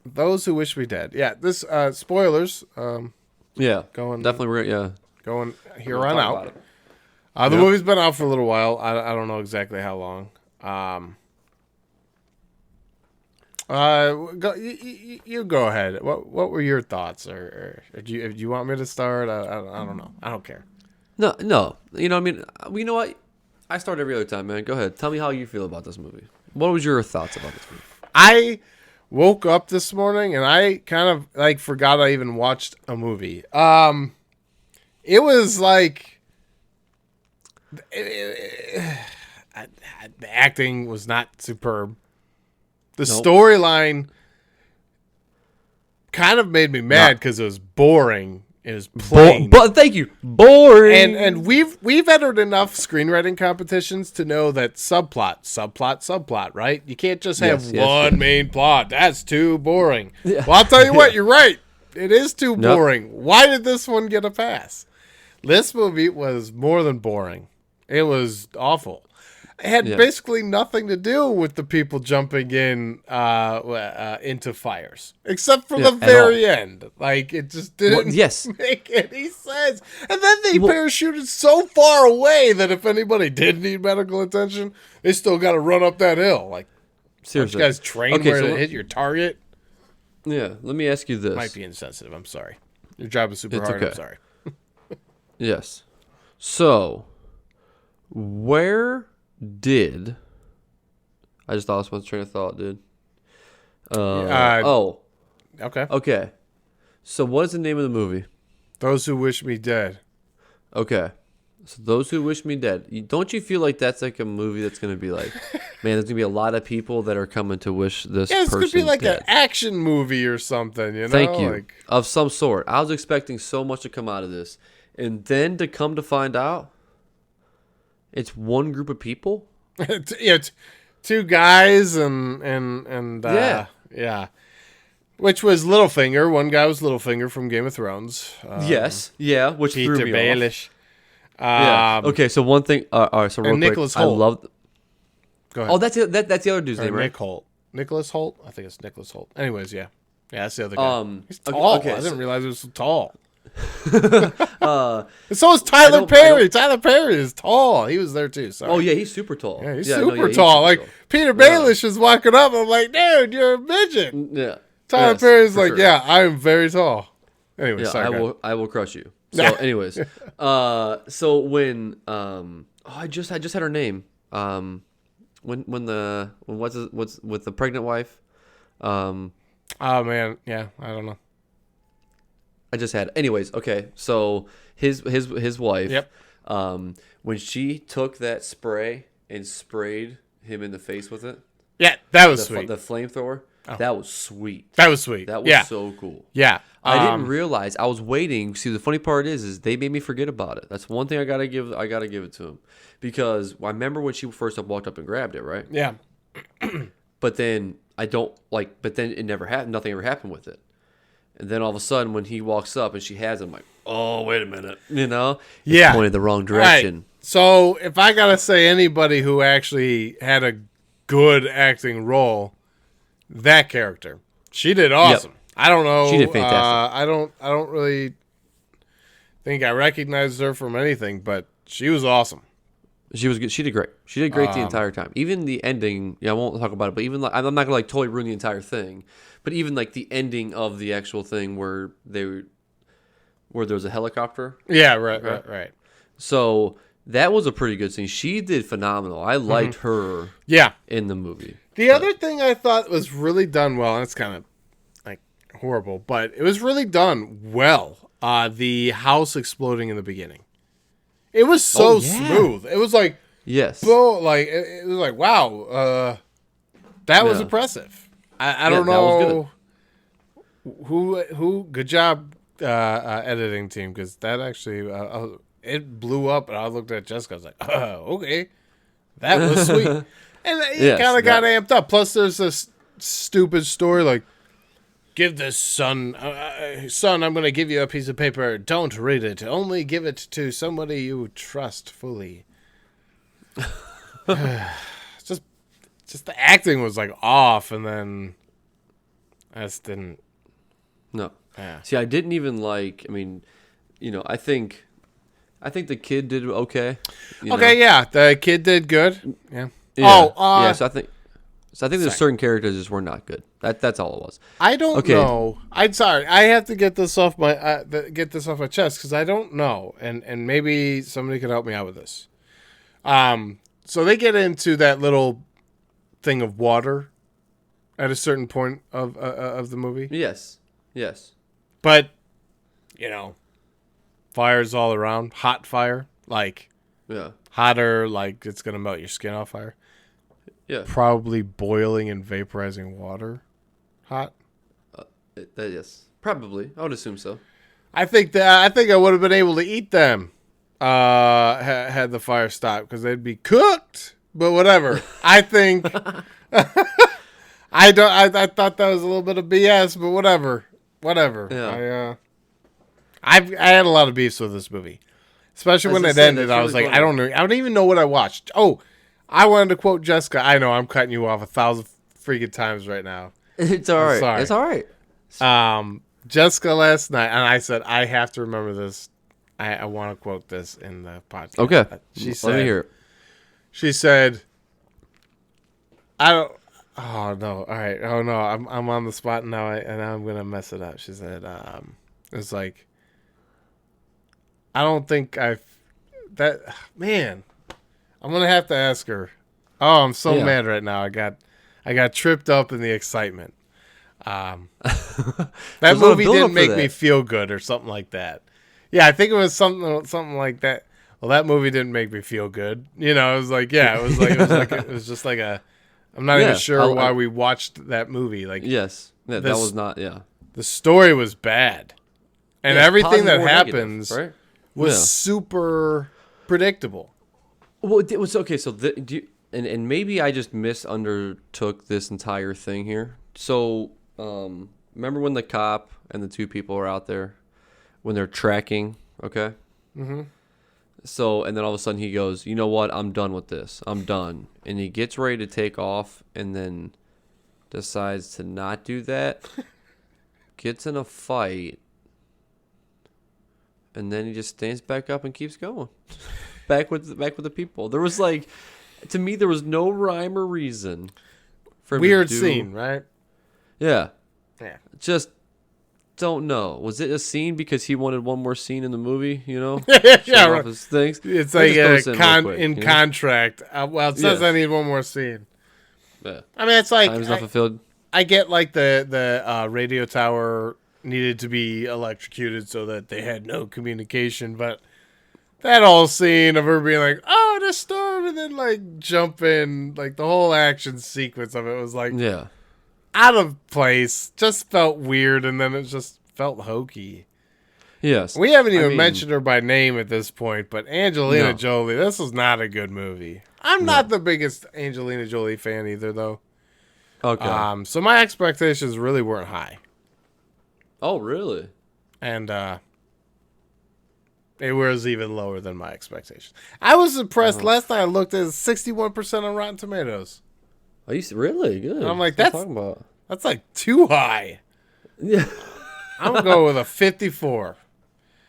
Those Who Wish Me Dead. Yeah, this spoilers. Yeah, definitely. Going here on out. The movie's been out for a little while. I don't know exactly how long. You go ahead. What were your thoughts, or do you want me to start? I don't know. I don't care. No. You know what? I start every other time, man. Go ahead. Tell me how you feel about this movie. What was your thoughts about this movie? I woke up this morning and I kind of forgot I even watched a movie. It was like The acting was not superb. The Nope. storyline kind of made me mad because it was boring. It was plain. But thank you. Boring. And we've entered enough screenwriting competitions to know that subplot, right? You can't just have one main plot. That's too boring. Yeah. Well, I'll tell you what, you're right. It is too boring. Why did this one get a pass? This movie was more than boring. It was awful. It had basically nothing to do with the people jumping in into fires, except for the very end. Like, it just didn't make any sense. And then they parachuted so far away that if anybody did need medical attention, they still got to run up that hill. Like, seriously, you guys train where to hit your target. Yeah, let me ask you this. Might be insensitive. I'm sorry. Your job is super hard. Okay. I'm sorry. Yes. So, where did I just lost my train of thought, dude? Okay. So, what is the name of the movie? Those Who Wish Me Dead. Okay. So, Those Who Wish Me Dead. Don't you feel like that's like a movie that's going to be like, man, there's going to be a lot of people that are coming to wish this person it's going to be like dead. An action movie or something, you know? Thank you. Of some sort. I was expecting so much to come out of this. And then to come to find out, it's one group of people. Two guys and which was Littlefinger. One guy was Littlefinger from Game of Thrones. Which Peter threw me Baelish. Off. Okay, so one thing. So real quick, Nicholas Hoult. I love. Go ahead. Oh, that's the other dude's name, right? Nick Holt. Nicholas Hoult. I think it's Nicholas Hoult. Anyways, yeah, that's the other guy. He's tall. I didn't realize he was so tall. And so is Tyler Perry. Tyler Perry is tall. He was there too. Sorry. Oh yeah, he's super tall. Yeah, he's super tall. Like Peter Baelish is walking up. I'm like, dude, you're a midget. Yeah. Tyler Perry's like, yeah, I am very tall. Anyway, sorry. I will crush you. So, anyways, so when I just had her name. When what's with the pregnant wife? Oh man, yeah, I don't know. I just had. Anyways, okay. So his wife. Yep. When she took that spray and sprayed him in the face with it. Yeah, that was sweet. The flamethrower. Oh. That was sweet. That was sweet. That was so cool. Yeah. I didn't realize. I was waiting. See, the funny part is they made me forget about it. That's one thing I gotta give it to him, because I remember when she first walked up and grabbed it, right? Yeah. But then But then it never happened. Nothing ever happened with it. And then all of a sudden, when he walks up and she has him, I'm like, oh, wait a minute, it's pointed the wrong direction. Right. So if I gotta say anybody who actually had a good acting role, that character, she did awesome. Yep. I don't know. She did fantastic. I don't really think I recognized her from anything, but she was awesome. She was good. She did great. She did great the entire time. Even the ending. Yeah, I won't talk about it. But even I'm not gonna totally ruin the entire thing. But even the ending of the actual thing where there was a helicopter. Yeah. Right. So that was a pretty good scene. She did phenomenal. I liked her. Yeah. In the movie. The other thing I thought was really done well, and it's kind of horrible, but it was really done well. The house exploding in the beginning. It was so smooth. It was like, yes, it was like, wow, that was impressive. I don't know who. Good job, editing team, because that actually it blew up, and I looked at Jessica. I was like, oh, okay, that was sweet, and it kind of got amped up. Plus, there's this stupid story like, give this son, I'm going to give you a piece of paper. Don't read it. Only give it to somebody you trust fully. just the acting was off, and then I just didn't. No. Yeah. See, I didn't even I think the kid did okay. Yeah, the kid did good. Yeah. So I think there's certain characters just were not good. That's all it was. I don't know. I'm sorry. I have to get this off my chest because I don't know, and maybe somebody can help me out with this. So they get into that little thing of water at a certain point of the movie. Yes. But fires all around, hot fire, Yeah. Hotter, like it's gonna melt your skin off fire. Yeah. Probably boiling and vaporizing water. Hot. Yes. Probably. I would assume so. I think I would have been able to eat them. Had the fire stopped because they'd be cooked. But whatever. I think I thought that was a little bit of BS, but whatever. Yeah. I had a lot of beefs with this movie, especially when it ended. I was like, I don't know. I don't even know what I watched. Oh, I wanted to quote Jessica. I know I'm cutting you off 1,000 freaking times right now. It's all right. Sorry. It's all right. Jessica last night, and I said I have to remember this. I want to quote this in the podcast. Okay. She said, let me hear it. She said, "I don't." Oh no! All right. Oh no! I'm on the spot now, and I'm gonna mess it up. She said, "It's like I don't think that man. I'm gonna have to ask her. Oh, I'm so mad right now. I got tripped up in the excitement. That movie didn't make me feel good, or something like that. Yeah, I think it was something like that. Well, that movie didn't make me feel good. You know, it was like, it was just like a. I'm not even sure why we watched that movie. Like, yes, that was not. Yeah, the story was bad, and everything that happens was Yeah. super predictable. Well, it was okay. So, and maybe I just misundertook this entire thing here. So, remember when the cop and the two people are out there when they're tracking? Okay. Mm-hmm. So, and then all of a sudden he goes, you know what? I'm done with this. I'm done. And he gets ready to take off and then decides to not do that. Gets in a fight. And then he just stands back up and keeps going. back with the people. There was like, to me, there was no rhyme or reason for him Weird to do. scene, right? Yeah. Yeah. Just don't know. Was it a scene because he wanted one more scene in the movie? You know, yeah, right. His things. It's like in contract. Well, it says I need one more scene. Yeah. I mean, it's like time's not fulfilled. I get like the radio tower needed to be electrocuted so that they had no communication, but that whole scene of her being like, "Oh, the storm," and then like jumping, like the whole action sequence of it was like, out of place, just felt weird, and then it just felt hokey. Yes. We haven't even mentioned her by name at this point, but Angelina Jolie, this was not a good movie. I'm not the biggest Angelina Jolie fan either, though. Okay. So my expectations really weren't high. Oh, really? And it was even lower than my expectations. I was impressed. Last night I looked at 61% on Rotten Tomatoes. Are you really good? And I'm like, that's what I'm talking about. That's like too high. Yeah. I'm going to go with a 54.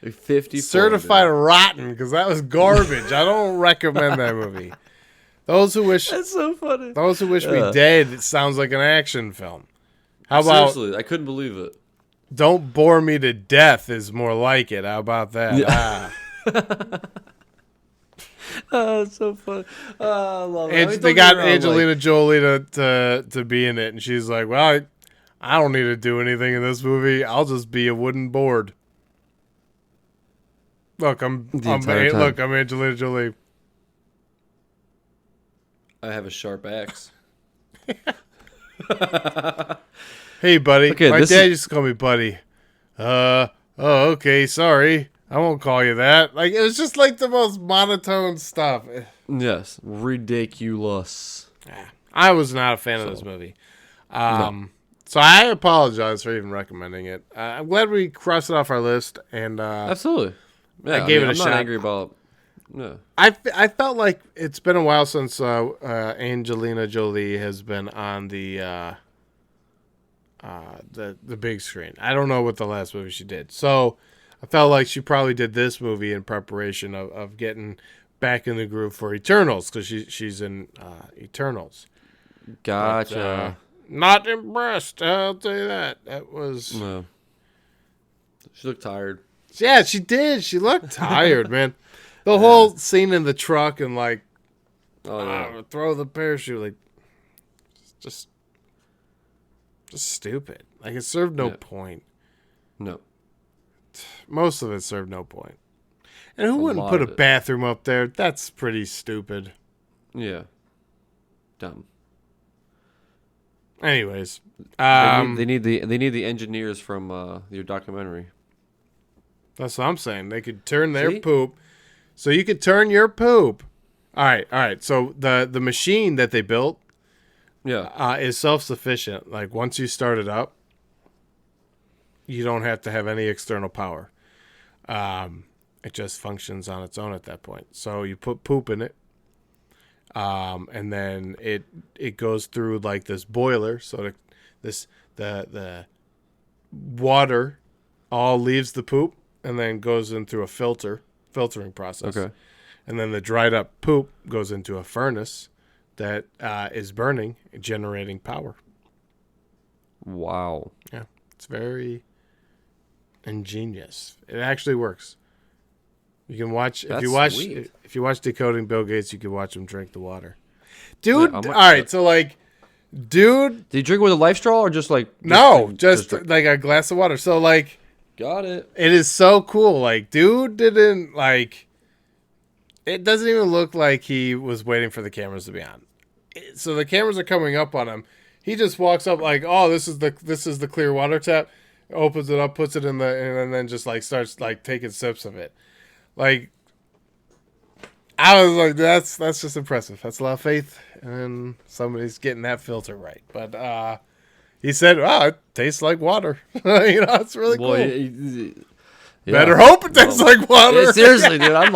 54. Certified rotten, because that was garbage. I don't recommend that movie. Those who wish That's so funny. Those who wish me dead, it sounds like an action film. How about seriously? I couldn't believe it. Don't bore me to death is more like it. How about that? Yeah. That's so funny. I love it. They got Angelina Jolie to be in it, and she's like, "Well, I don't need to do anything in this movie. I'll just be a wooden board." Look, I'm Angelina Jolie. I have a sharp axe. Hey, buddy. Okay, my dad used to call me buddy. Oh, okay, sorry. I won't call you that. Like, it was just like the most monotone stuff. Yes, ridiculous. I was not a fan of this movie. So I apologize for even recommending it. I'm glad we crossed it off our list. And absolutely. Yeah, I gave it a shot. I'm not angry about. Yeah. I felt like it's been a while since Angelina Jolie has been on the big screen. I don't know what the last movie she did. So I felt like she probably did this movie in preparation of getting back in the groove for Eternals, because she's in Eternals. Gotcha. But, not impressed, I'll tell you that. That was... No. She looked tired. Yeah, she did. She looked tired, man. The whole scene in the truck and like, throw the parachute, like, just stupid. Like, it served no point. No. Most of it served no point. And who wouldn't put a bathroom up there? That's pretty stupid. Yeah. Dumb. Anyways, they need the engineers from your documentary. That's what I'm saying. They could turn their poop, so you could turn your poop. All right. So the machine that they built, is self-sufficient. Like once you start it up, you don't have to have any external power. It just functions on its own at that point. So you put poop in it. And then it goes through like this boiler, so the water all leaves the poop and then goes in through a filtering process. Okay. And then the dried up poop goes into a furnace that is burning, generating power. Wow. Yeah, it's very ingenious. It actually works. You can watch if you watch Decoding Bill Gates, you can watch him drink the water. Dude, all right, so like dude, did you drink with a life straw or just like just like a glass of water. So like got it. It is so cool. Like dude didn't like it doesn't even look like he was waiting for the cameras to be on. So the cameras are coming up on him. He just walks up like, "Oh, this is the clear water tap." Opens it up, puts it in and then just like starts like taking sips of it. Like, I was like, that's just impressive. That's a lot of faith, and somebody's getting that filter right. But he said, "Wow, it tastes like water." It's really cool. Better hope it tastes like water. Yeah, seriously, dude, I'm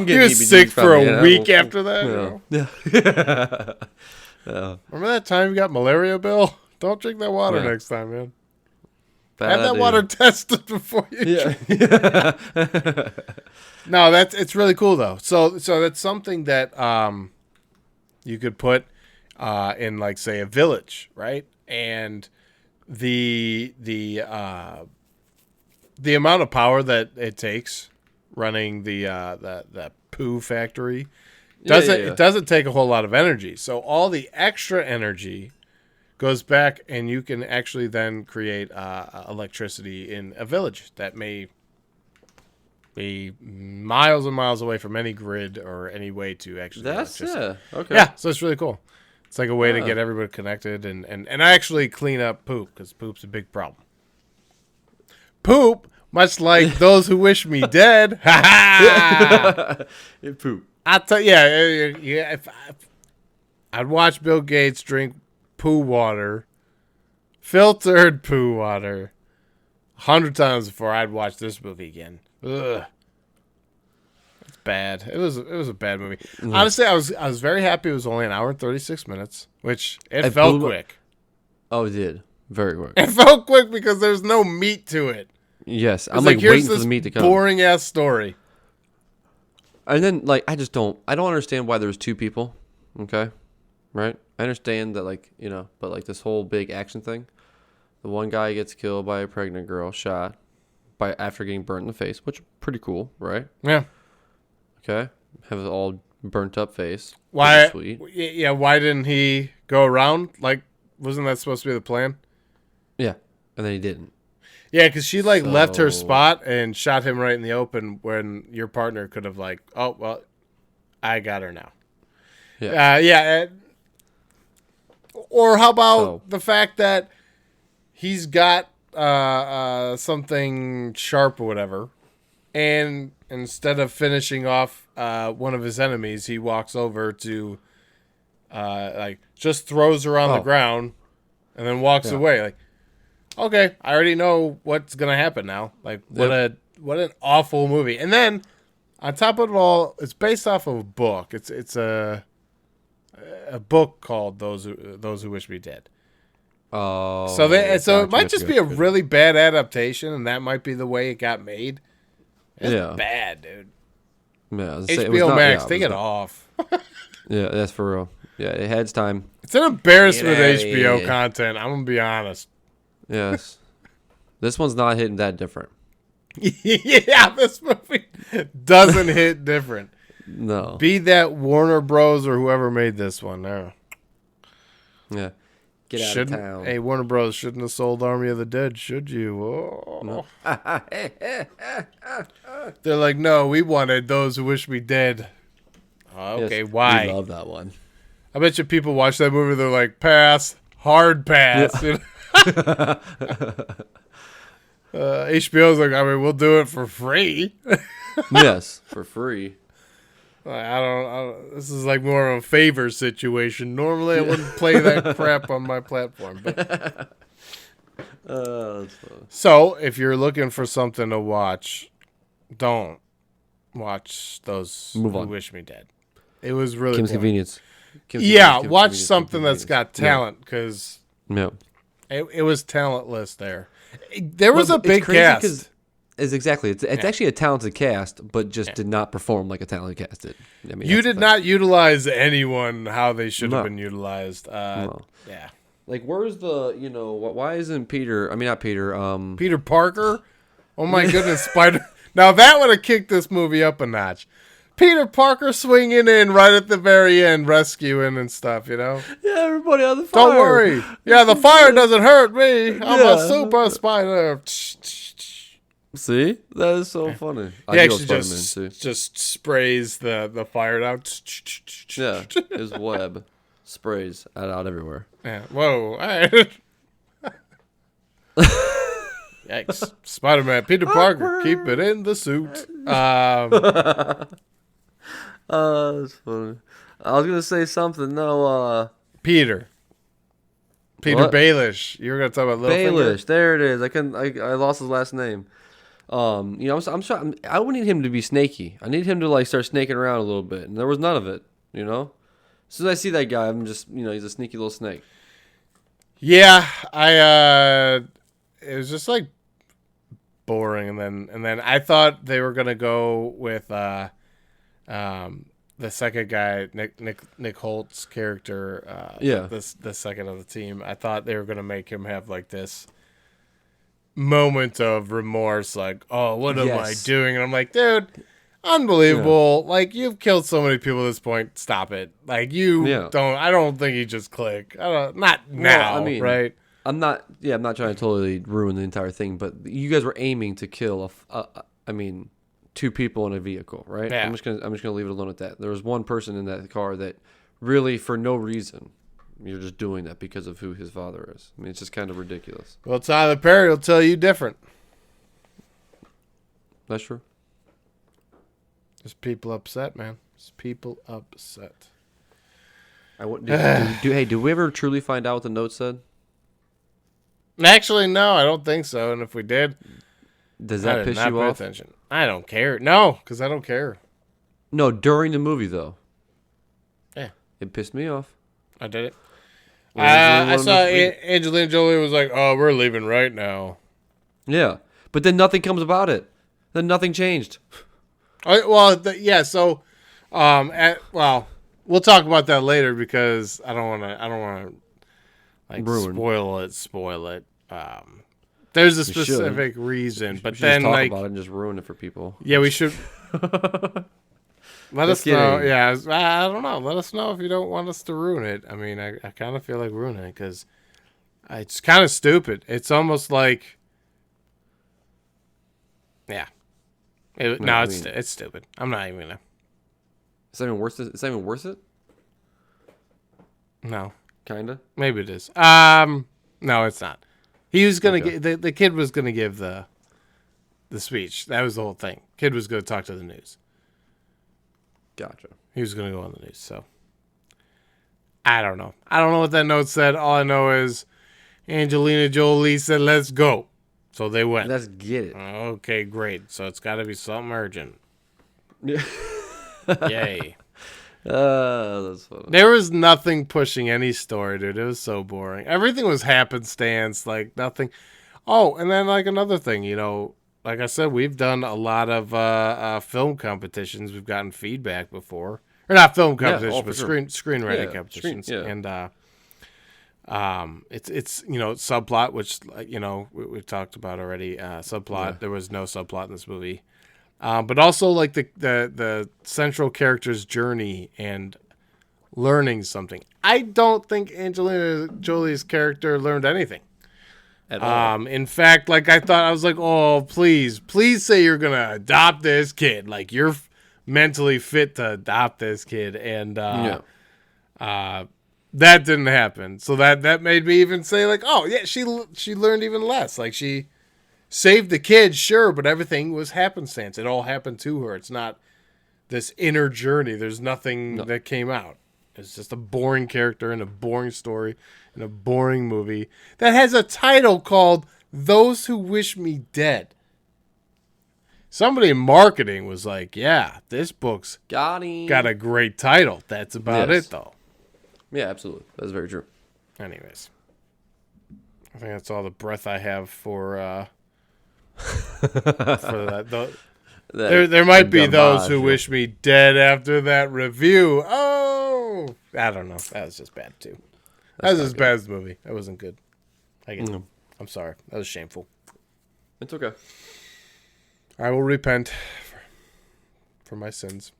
getting. He was sick for a week after that. Yeah. Remember that time you got malaria, Bill? Don't drink that water next time, man. Have that water tested before you drink. No, it's really cool though. So that's something that you could put in like say a village, right? And the amount of power that it takes running the poo factory it doesn't take a whole lot of energy. So all the extra energy goes back, and you can actually then create electricity in a village that may be miles and miles away from any grid or any way to actually get electricity. Okay. Yeah, so it's really cool. It's like a way to get everybody connected and actually clean up poop, because poop's a big problem. Poop, much like those who wish me dead. Ha ha! Poop. I'll tell you, if I'd watch Bill Gates drink poo water, filtered poo water, 100 times before I'd watch this movie again. Ugh. It's bad. It was a bad movie. Honestly, I was very happy it was only an hour and 36 minutes, which it felt quick. Oh, it did. Very quick. It felt quick because there's no meat to it. Yes, I'm like waiting for the meat to come. Boring ass story. And then like I don't understand why there's two people. Okay? Right? I understand that but like this whole big action thing. The one guy gets killed by a pregnant girl, shot after getting burnt in the face, which is pretty cool, right? Yeah. Okay. Have an all burnt up face. Why? Sweet. Yeah. Why didn't he go around? Like, wasn't that supposed to be the plan? Yeah, and then he didn't. Yeah, because she left her spot and shot him right in the open when your partner could have oh well, I got her now. Yeah. Or how about the fact that he's got something sharp or whatever, and instead of finishing off one of his enemies, he walks over to just throws her on the ground and then walks away. Like, okay, I already know what's gonna happen now. Like, what an awful movie. And then on top of it all, it's based off of a book. It's a book called Those Who Wish Me Dead. Oh, so it might just be a really bad adaptation, and that might be the way it got made. It's bad, dude. Yeah, HBO Max, take it off. Yeah, that's for real. Yeah, it had its time. It's an embarrassment with HBO content. I'm gonna be honest. Yes, this one's not hitting that different. Yeah, this movie doesn't hit different. No. Be that Warner Bros. Or whoever made this one. No. Yeah. Get out of town. Hey, Warner Bros. Shouldn't have sold Army of the Dead, should you? Oh. No. They're like, no, we wanted Those Who Wish Me Dead. Okay, Yes, why? We love that one. I bet you people watch that movie, they're like, pass, hard pass. Yeah. HBO's like, I mean, we'll do it for free. Yes, for free. I don't. This is like more of a favor situation. Normally, I wouldn't play that crap on my platform. But. That's funny. So, if you're looking for something to watch, don't watch Those Who Wish Me Dead. It was really Kim's boring. Convenience. Watch something that's got talent, because it was talentless there. There was a big cast. It's actually a talented cast, but just did not perform like a talented cast did. I mean, you did not utilize anyone how they should have been utilized. No. Yeah. Like, where's the, why isn't Peter, I mean, not Peter, Peter Parker? Oh my goodness, Spider. Now that would have kicked this movie up a notch. Peter Parker swinging in right at the very end, rescuing and stuff, Yeah, everybody on the fire. Don't worry. Yeah, the fire doesn't hurt me. I'm a super spider. See? That is so funny. He actually just sprays the fire down. Yeah, his web sprays out everywhere. Yeah. Whoa. All right. Yikes. Spider-Man, Peter Parker, keep it in the suit. That's funny. I was gonna say something. No, Peter Baelish. You were gonna talk about Littlefinger? Baelish. There it is. I lost his last name. I'm sorry. I would need him to be snaky. I need him to like start snaking around a little bit, and there was none of it. As soon as I see that guy, I'm just, he's a sneaky little snake. Yeah, it was just like boring, and then I thought they were gonna go with the second guy, Nick Holt's character. The second of the team. I thought they were gonna make him have like this moment of remorse, like, oh, what am I doing? And I'm like, dude, unbelievable. Yeah. Like, you've killed so many people at this point. Stop it. Like, I don't think you just click. Not now, right? I'm not trying to totally ruin the entire thing, but you guys were aiming to kill two people in a vehicle, right? Yeah. I'm just gonna leave it alone at that. There was one person in that car that really, for no reason, you're just doing that because of who his father is. I mean, it's just kind of ridiculous. Well, Tyler Perry will tell you different. That's true. There's people upset, man. There's people upset. Did we ever truly find out what the note said? Actually, no, I don't think so. And if we did, does that piss you off? Attention. I don't care. No, because I don't care. No, during the movie though. Yeah, it pissed me off. I did it. I saw Angelina Jolie was like, "Oh, we're leaving right now." Yeah, but then nothing comes about it. Then nothing changed. So, we'll talk about that later because I don't want to like spoil it. There's a specific reason, but then talk like about it and just ruin it for people. Yeah, we should. Let us know. Yeah, I don't know. Let us know if you don't want us to ruin it. I mean, I kind of feel like ruining it because it's kind of stupid. It's almost like, yeah. It's stupid. I'm not even gonna. Is that even worth it? Is that even worth it? No. Kinda. Maybe it is. No, it's not. He was gonna the kid was gonna give the speech. That was the whole thing. Kid was gonna talk to the news. Gotcha. He was gonna go on the news. So I don't know. I don't know what that note said. All I know is Angelina Jolie said, "Let's go." So they went. Let's get it. Okay, great. So it's got to be something urgent. Yeah. Yay. That's funny. There was nothing pushing any story, dude. It was so boring. Everything was happenstance, like nothing. Oh, and then like another thing, like I said, we've done a lot of film competitions. We've gotten feedback before, or not film competitions, but screenwriting competitions, and it's subplot, which we've talked about already. Subplot. There was no subplot in this movie. But also like the central character's journey and learning something. I don't think Angelina Jolie's character learned anything. At all. In fact, like I thought, I was like, oh, please say you're going to adopt this kid. Like you're mentally fit to adopt this kid. And that didn't happen. So that made me even say like, oh yeah, she learned even less. Like she saved the kid, sure, but everything was happenstance. It all happened to her. It's not this inner journey. There's nothing that came out. It's just a boring character in a boring story in a boring movie that has a title called Those Who Wish Me Dead. Somebody in marketing was like, yeah, this book's got a great title. That's about it, though. Yeah, absolutely. That's very true. Anyways, I think that's all the breath I have for that. There might be those who wish me dead after that review. Oh, I don't know. That was just bad, too. That was as bad as the movie. That wasn't good. I'm sorry. That was shameful. It's okay. I will repent for my sins.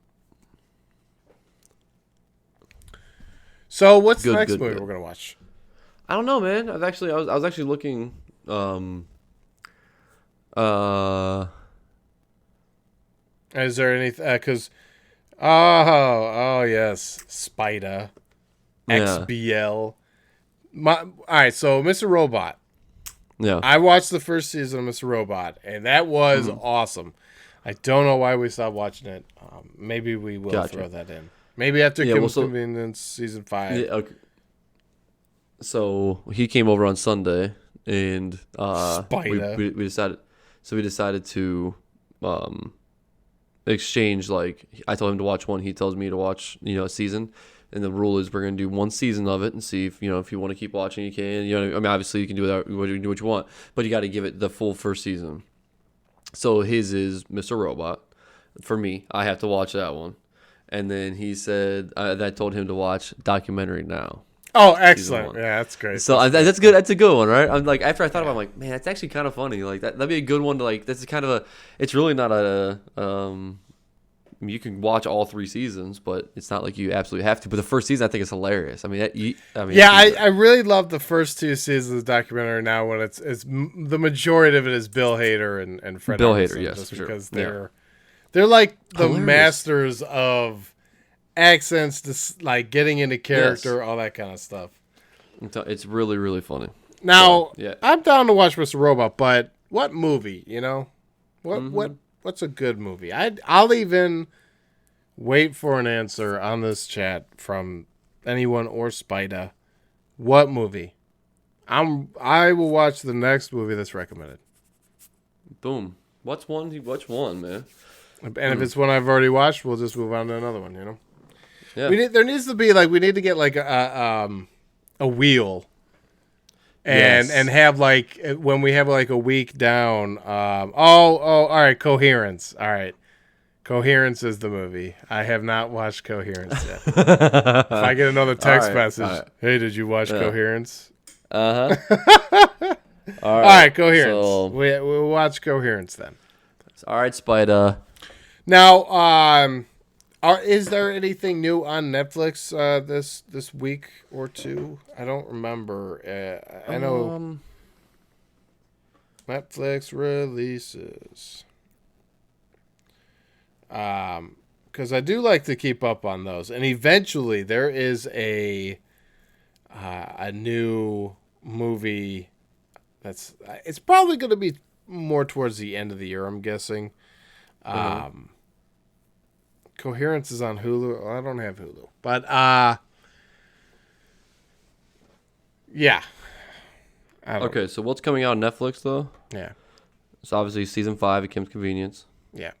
So, what's the next movie we're gonna watch? I don't know, man. I was actually looking. Is there anything? Because yes, Spider, XBL. All right, so Mr. Robot. Yeah, I watched the first season of Mr. Robot, and that was awesome. I don't know why we stopped watching it. Maybe we will throw that in. Maybe after Kim's Convenience season 5. Yeah, okay. So he came over on Sunday, and we decided. So we decided to exchange. Like I told him to watch one, he tells me to watch a season. And the rule is we're going to do one season of it and see if if you want to keep watching, you can. I mean, obviously you can do what you want, but you got to give it the full first season. So his is Mr. Robot. For me, I have to watch that one. And then he said that I told him to watch Documentary Now. Oh, excellent! Yeah, that's great. So that's good. That's a good one, right? I'm like, after I thought about it, I'm like, man, that's actually kind of funny. Like that'd be a good one to like. That's kind of a. It's really not a. You can watch all 3 seasons, but it's not like you absolutely have to. But the first season, I think, is hilarious. I really love the first 2 seasons of the Documentary Now when it's the majority of it is Bill Hader and Fred Bill Armisen, Hader, yes, just for because sure. they're like the hilarious. Masters of accents, like getting into character, all that kind of stuff. It's really, really funny. Now, I'm down to watch Mr. Robot, but what movie? What's a good movie? I'll even wait for an answer on this chat from anyone or Spider. What movie? I will watch the next movie that's recommended. Boom. What's one, man? And if it's one I've already watched, we'll just move on to another one. Yeah. There needs to be we need to get like a wheel. And have like when we have like a week down, all right, Coherence. All right. Coherence is the movie. I have not watched Coherence yet. If I get another text message, hey, did you watch Coherence? Uh-huh. All right, Coherence. So, we'll watch Coherence then. All right, Spider. Now, is there anything new on Netflix this week or two? I don't remember. I know Netflix releases. Because I do like to keep up on those, and eventually there is a new movie it's probably going to be more towards the end of the year, I'm guessing. Coherence is on Hulu. I don't have Hulu, but yeah. Okay, so what's coming out on Netflix though? Yeah. So obviously season 5 of Kim's Convenience. Yeah.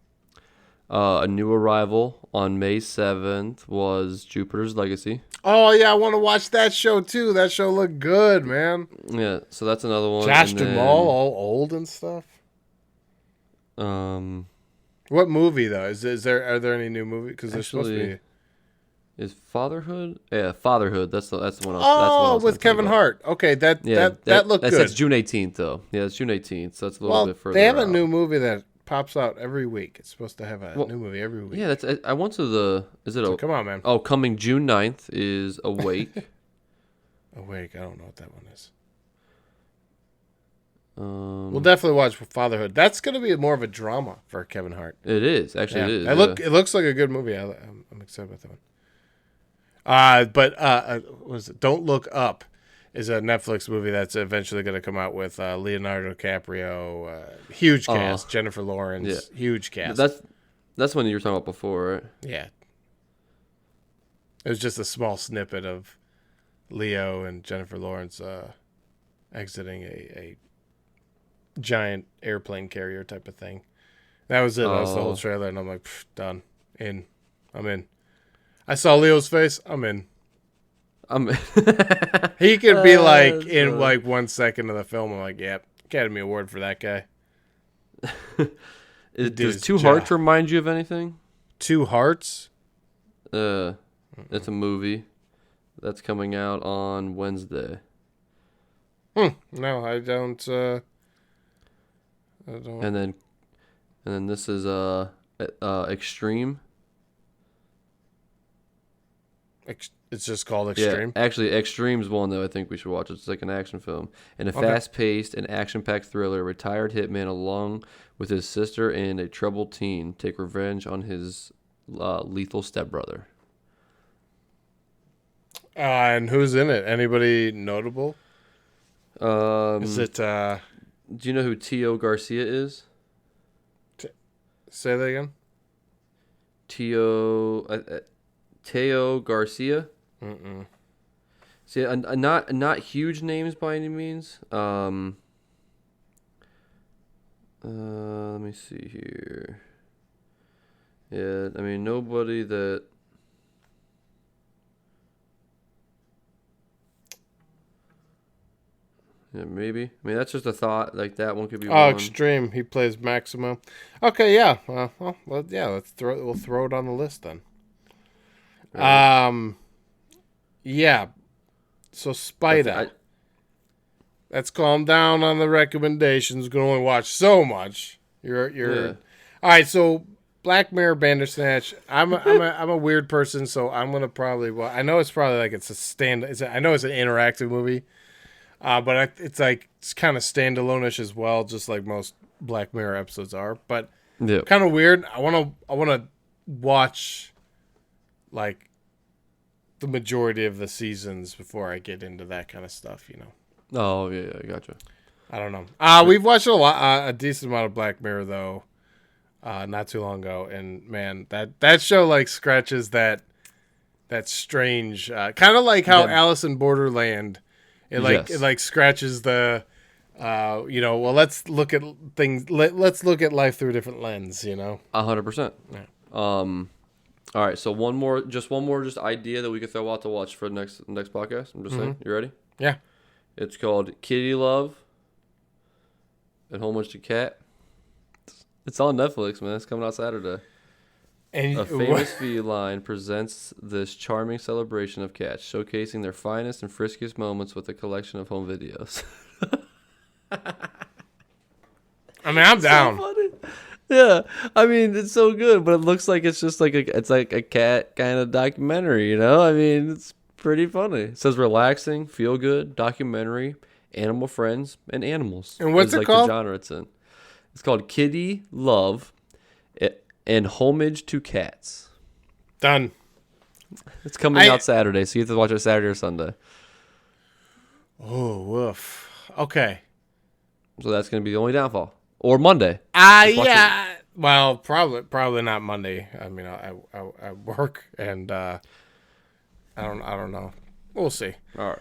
A new arrival on May 7th was Jupiter's Legacy. Oh, yeah, I want to watch that show, too. That show looked good, man. Yeah, so that's another one. Josh Duhamel, all old and stuff. What movie, though? Are there any new movies? Because there's supposed to be... Is Fatherhood? Yeah, Fatherhood. That's the one. Oh, with Kevin Hart. Okay, that looked good. That's June 18th, though. Yeah, it's June 18th, so that's a little bit further they have out. a new movie that pops out every week. It's supposed to have a new movie every week. Yeah, I went to the. Is it so come on, man. Oh, coming June 9th is Awake. Awake. I don't know what that one is. We'll definitely watch Fatherhood. That's going to be more of a drama for Kevin Hart. It is. Actually, it is. It looks like a good movie. I'm excited about that one. What was it? Don't Look Up is a Netflix movie that's eventually going to come out with Leonardo DiCaprio, huge cast, Jennifer Lawrence, huge cast. That's one you were talking about before, right? Yeah. It was just a small snippet of Leo and Jennifer Lawrence exiting a giant airplane carrier type of thing. That was it. That was the whole trailer, and I'm like, done. I'm in. I saw Leo's face. I'm in. He could be like in like 1 second of the film. I'm like, yep, Academy Award for that guy. Does Two Hearts remind you of anything? Two Hearts? It's a movie that's coming out on Wednesday. No, I don't. And then this is Extreme. It's just called Extreme. Yeah, actually, Extreme's one that I think we should watch. It's like an action film. In a fast-paced and action-packed thriller, a retired hitman, along with his sister and a troubled teen, take revenge on his lethal stepbrother. And who's in it? Anybody notable? Is it? Do you know who Teo Garcia is? Say that again. Teo Garcia. Mm-mm. See, not huge names by any means. Let me see here. Yeah, I mean nobody that. Yeah, maybe. I mean, that's just a thought. Like that one could be. Oh, Extreme. He plays Maximo. Okay, yeah. Well, yeah. We'll throw it on the list then. Right. Yeah. So Spider. Let's calm down on the recommendations. Going to only watch so much. You're. All right. So Black Mirror, Bandersnatch. I'm a weird person, so I'm gonna probably. Well, I know it's probably like it's a stand. I know it's an interactive movie. But it's kind of standalone-ish as well, just like most Black Mirror episodes are. But kind of weird. I want to watch like the majority of the seasons before I get into that kind of stuff, you know. Oh yeah, I gotcha. I don't know. We've watched a decent amount of Black Mirror though, not too long ago, and man, that show like scratches that strange, kind of like how Alice in Borderland. It scratches the, well, let's look at things. Let's look at life through a different lens, you know. 100%. Yeah. All right. So one more idea that we could throw out to watch for the next podcast. I'm just saying. You ready? Yeah. It's called Kitty Love and Homage to Cat. It's on Netflix, man. It's coming out Saturday. And a famous feline presents this charming celebration of cats, showcasing their finest and friskiest moments with a collection of home videos. I mean, I'm down. So funny. Yeah, I mean, it's so good, but it looks like it's just like a cat kind of documentary, you know? I mean, it's pretty funny. It says relaxing, feel good, documentary, animal friends, and animals. And what's it called? The genre it's in. It's called Kitty Love and Homage to Cats. Done. It's coming out Saturday, so you have to watch it Saturday or Sunday. Oh, woof. Okay. So that's going to be the only downfall. Or Monday. Yeah. Well, probably not Monday. I mean, I work and I don't know. We'll see. All right.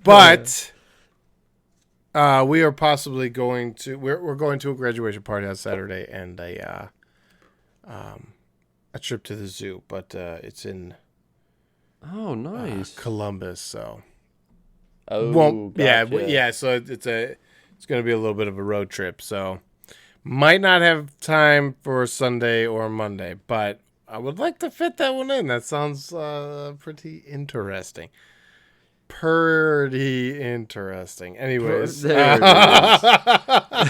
But we are possibly going to we're going to a graduation party on Saturday and a trip to the zoo, but it's in nice Columbus, so gotcha. yeah. So it's going to be a little bit of a road trip, so might not have time for Sunday or Monday, but I would like to fit that one in. That sounds pretty interesting. Anyways, there it is.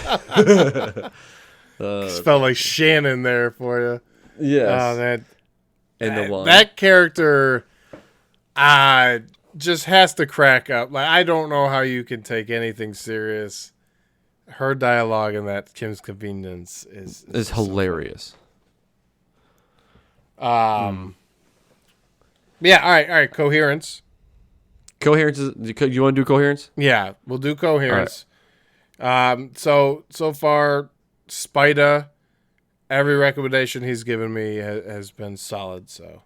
Spelled like Shannon there for you. Yes. That character just has to crack up. Like, I don't know how you can take anything serious. Her dialogue in that Kim's Convenience is hilarious. Yeah, all right. Coherence. Coherence is. You want to do coherence? Yeah, we'll do coherence. Right. So far, Spida, every recommendation he's given me has been solid. So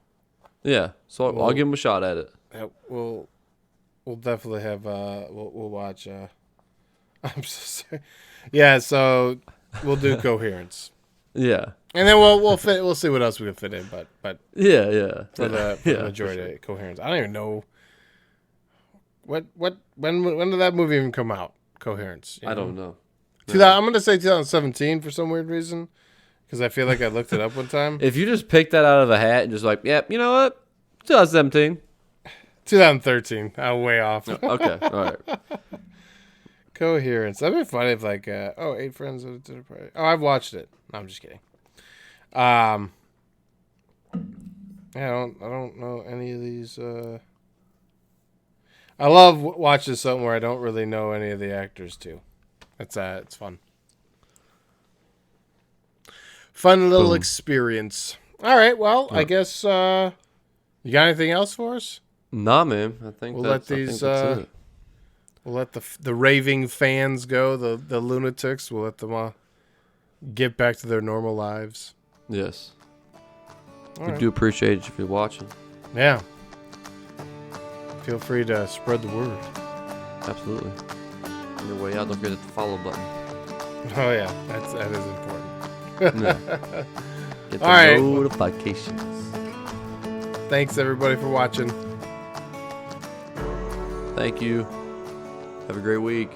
yeah, so I'll give him a shot at it. We'll definitely have we'll watch. I'm so sorry. Yeah, so we'll do coherence. Yeah. And then we'll see what else we can fit in, but yeah. For the majority of coherence. I don't even know when did that movie even come out? Coherence. I don't know. I'm gonna say 2017 for some weird reason, because I feel like I looked it up one time. If you just picked that out of a hat and just like, yep, you know what, 2017, 2013. I'm way off. Okay, all right. Coherence. That'd be funny if like, 8 friends at a dinner party. Oh, I've watched it. No, I'm just kidding. Yeah, I don't know any of these. I love watching something where I don't really know any of the actors too. It's fun. Fun little experience. All right, well, yeah. I guess you got anything else for us? Nah, man. I think we'll let these. We'll let the raving fans go. The lunatics. We'll let them get back to their normal lives. Yes. We do appreciate it if you're watching. Yeah. Feel free to spread the word. Absolutely. On your way out, don't forget the follow button. Oh yeah, that is important. No. Get the notifications. Thanks everybody for watching. Thank you. Have a great week.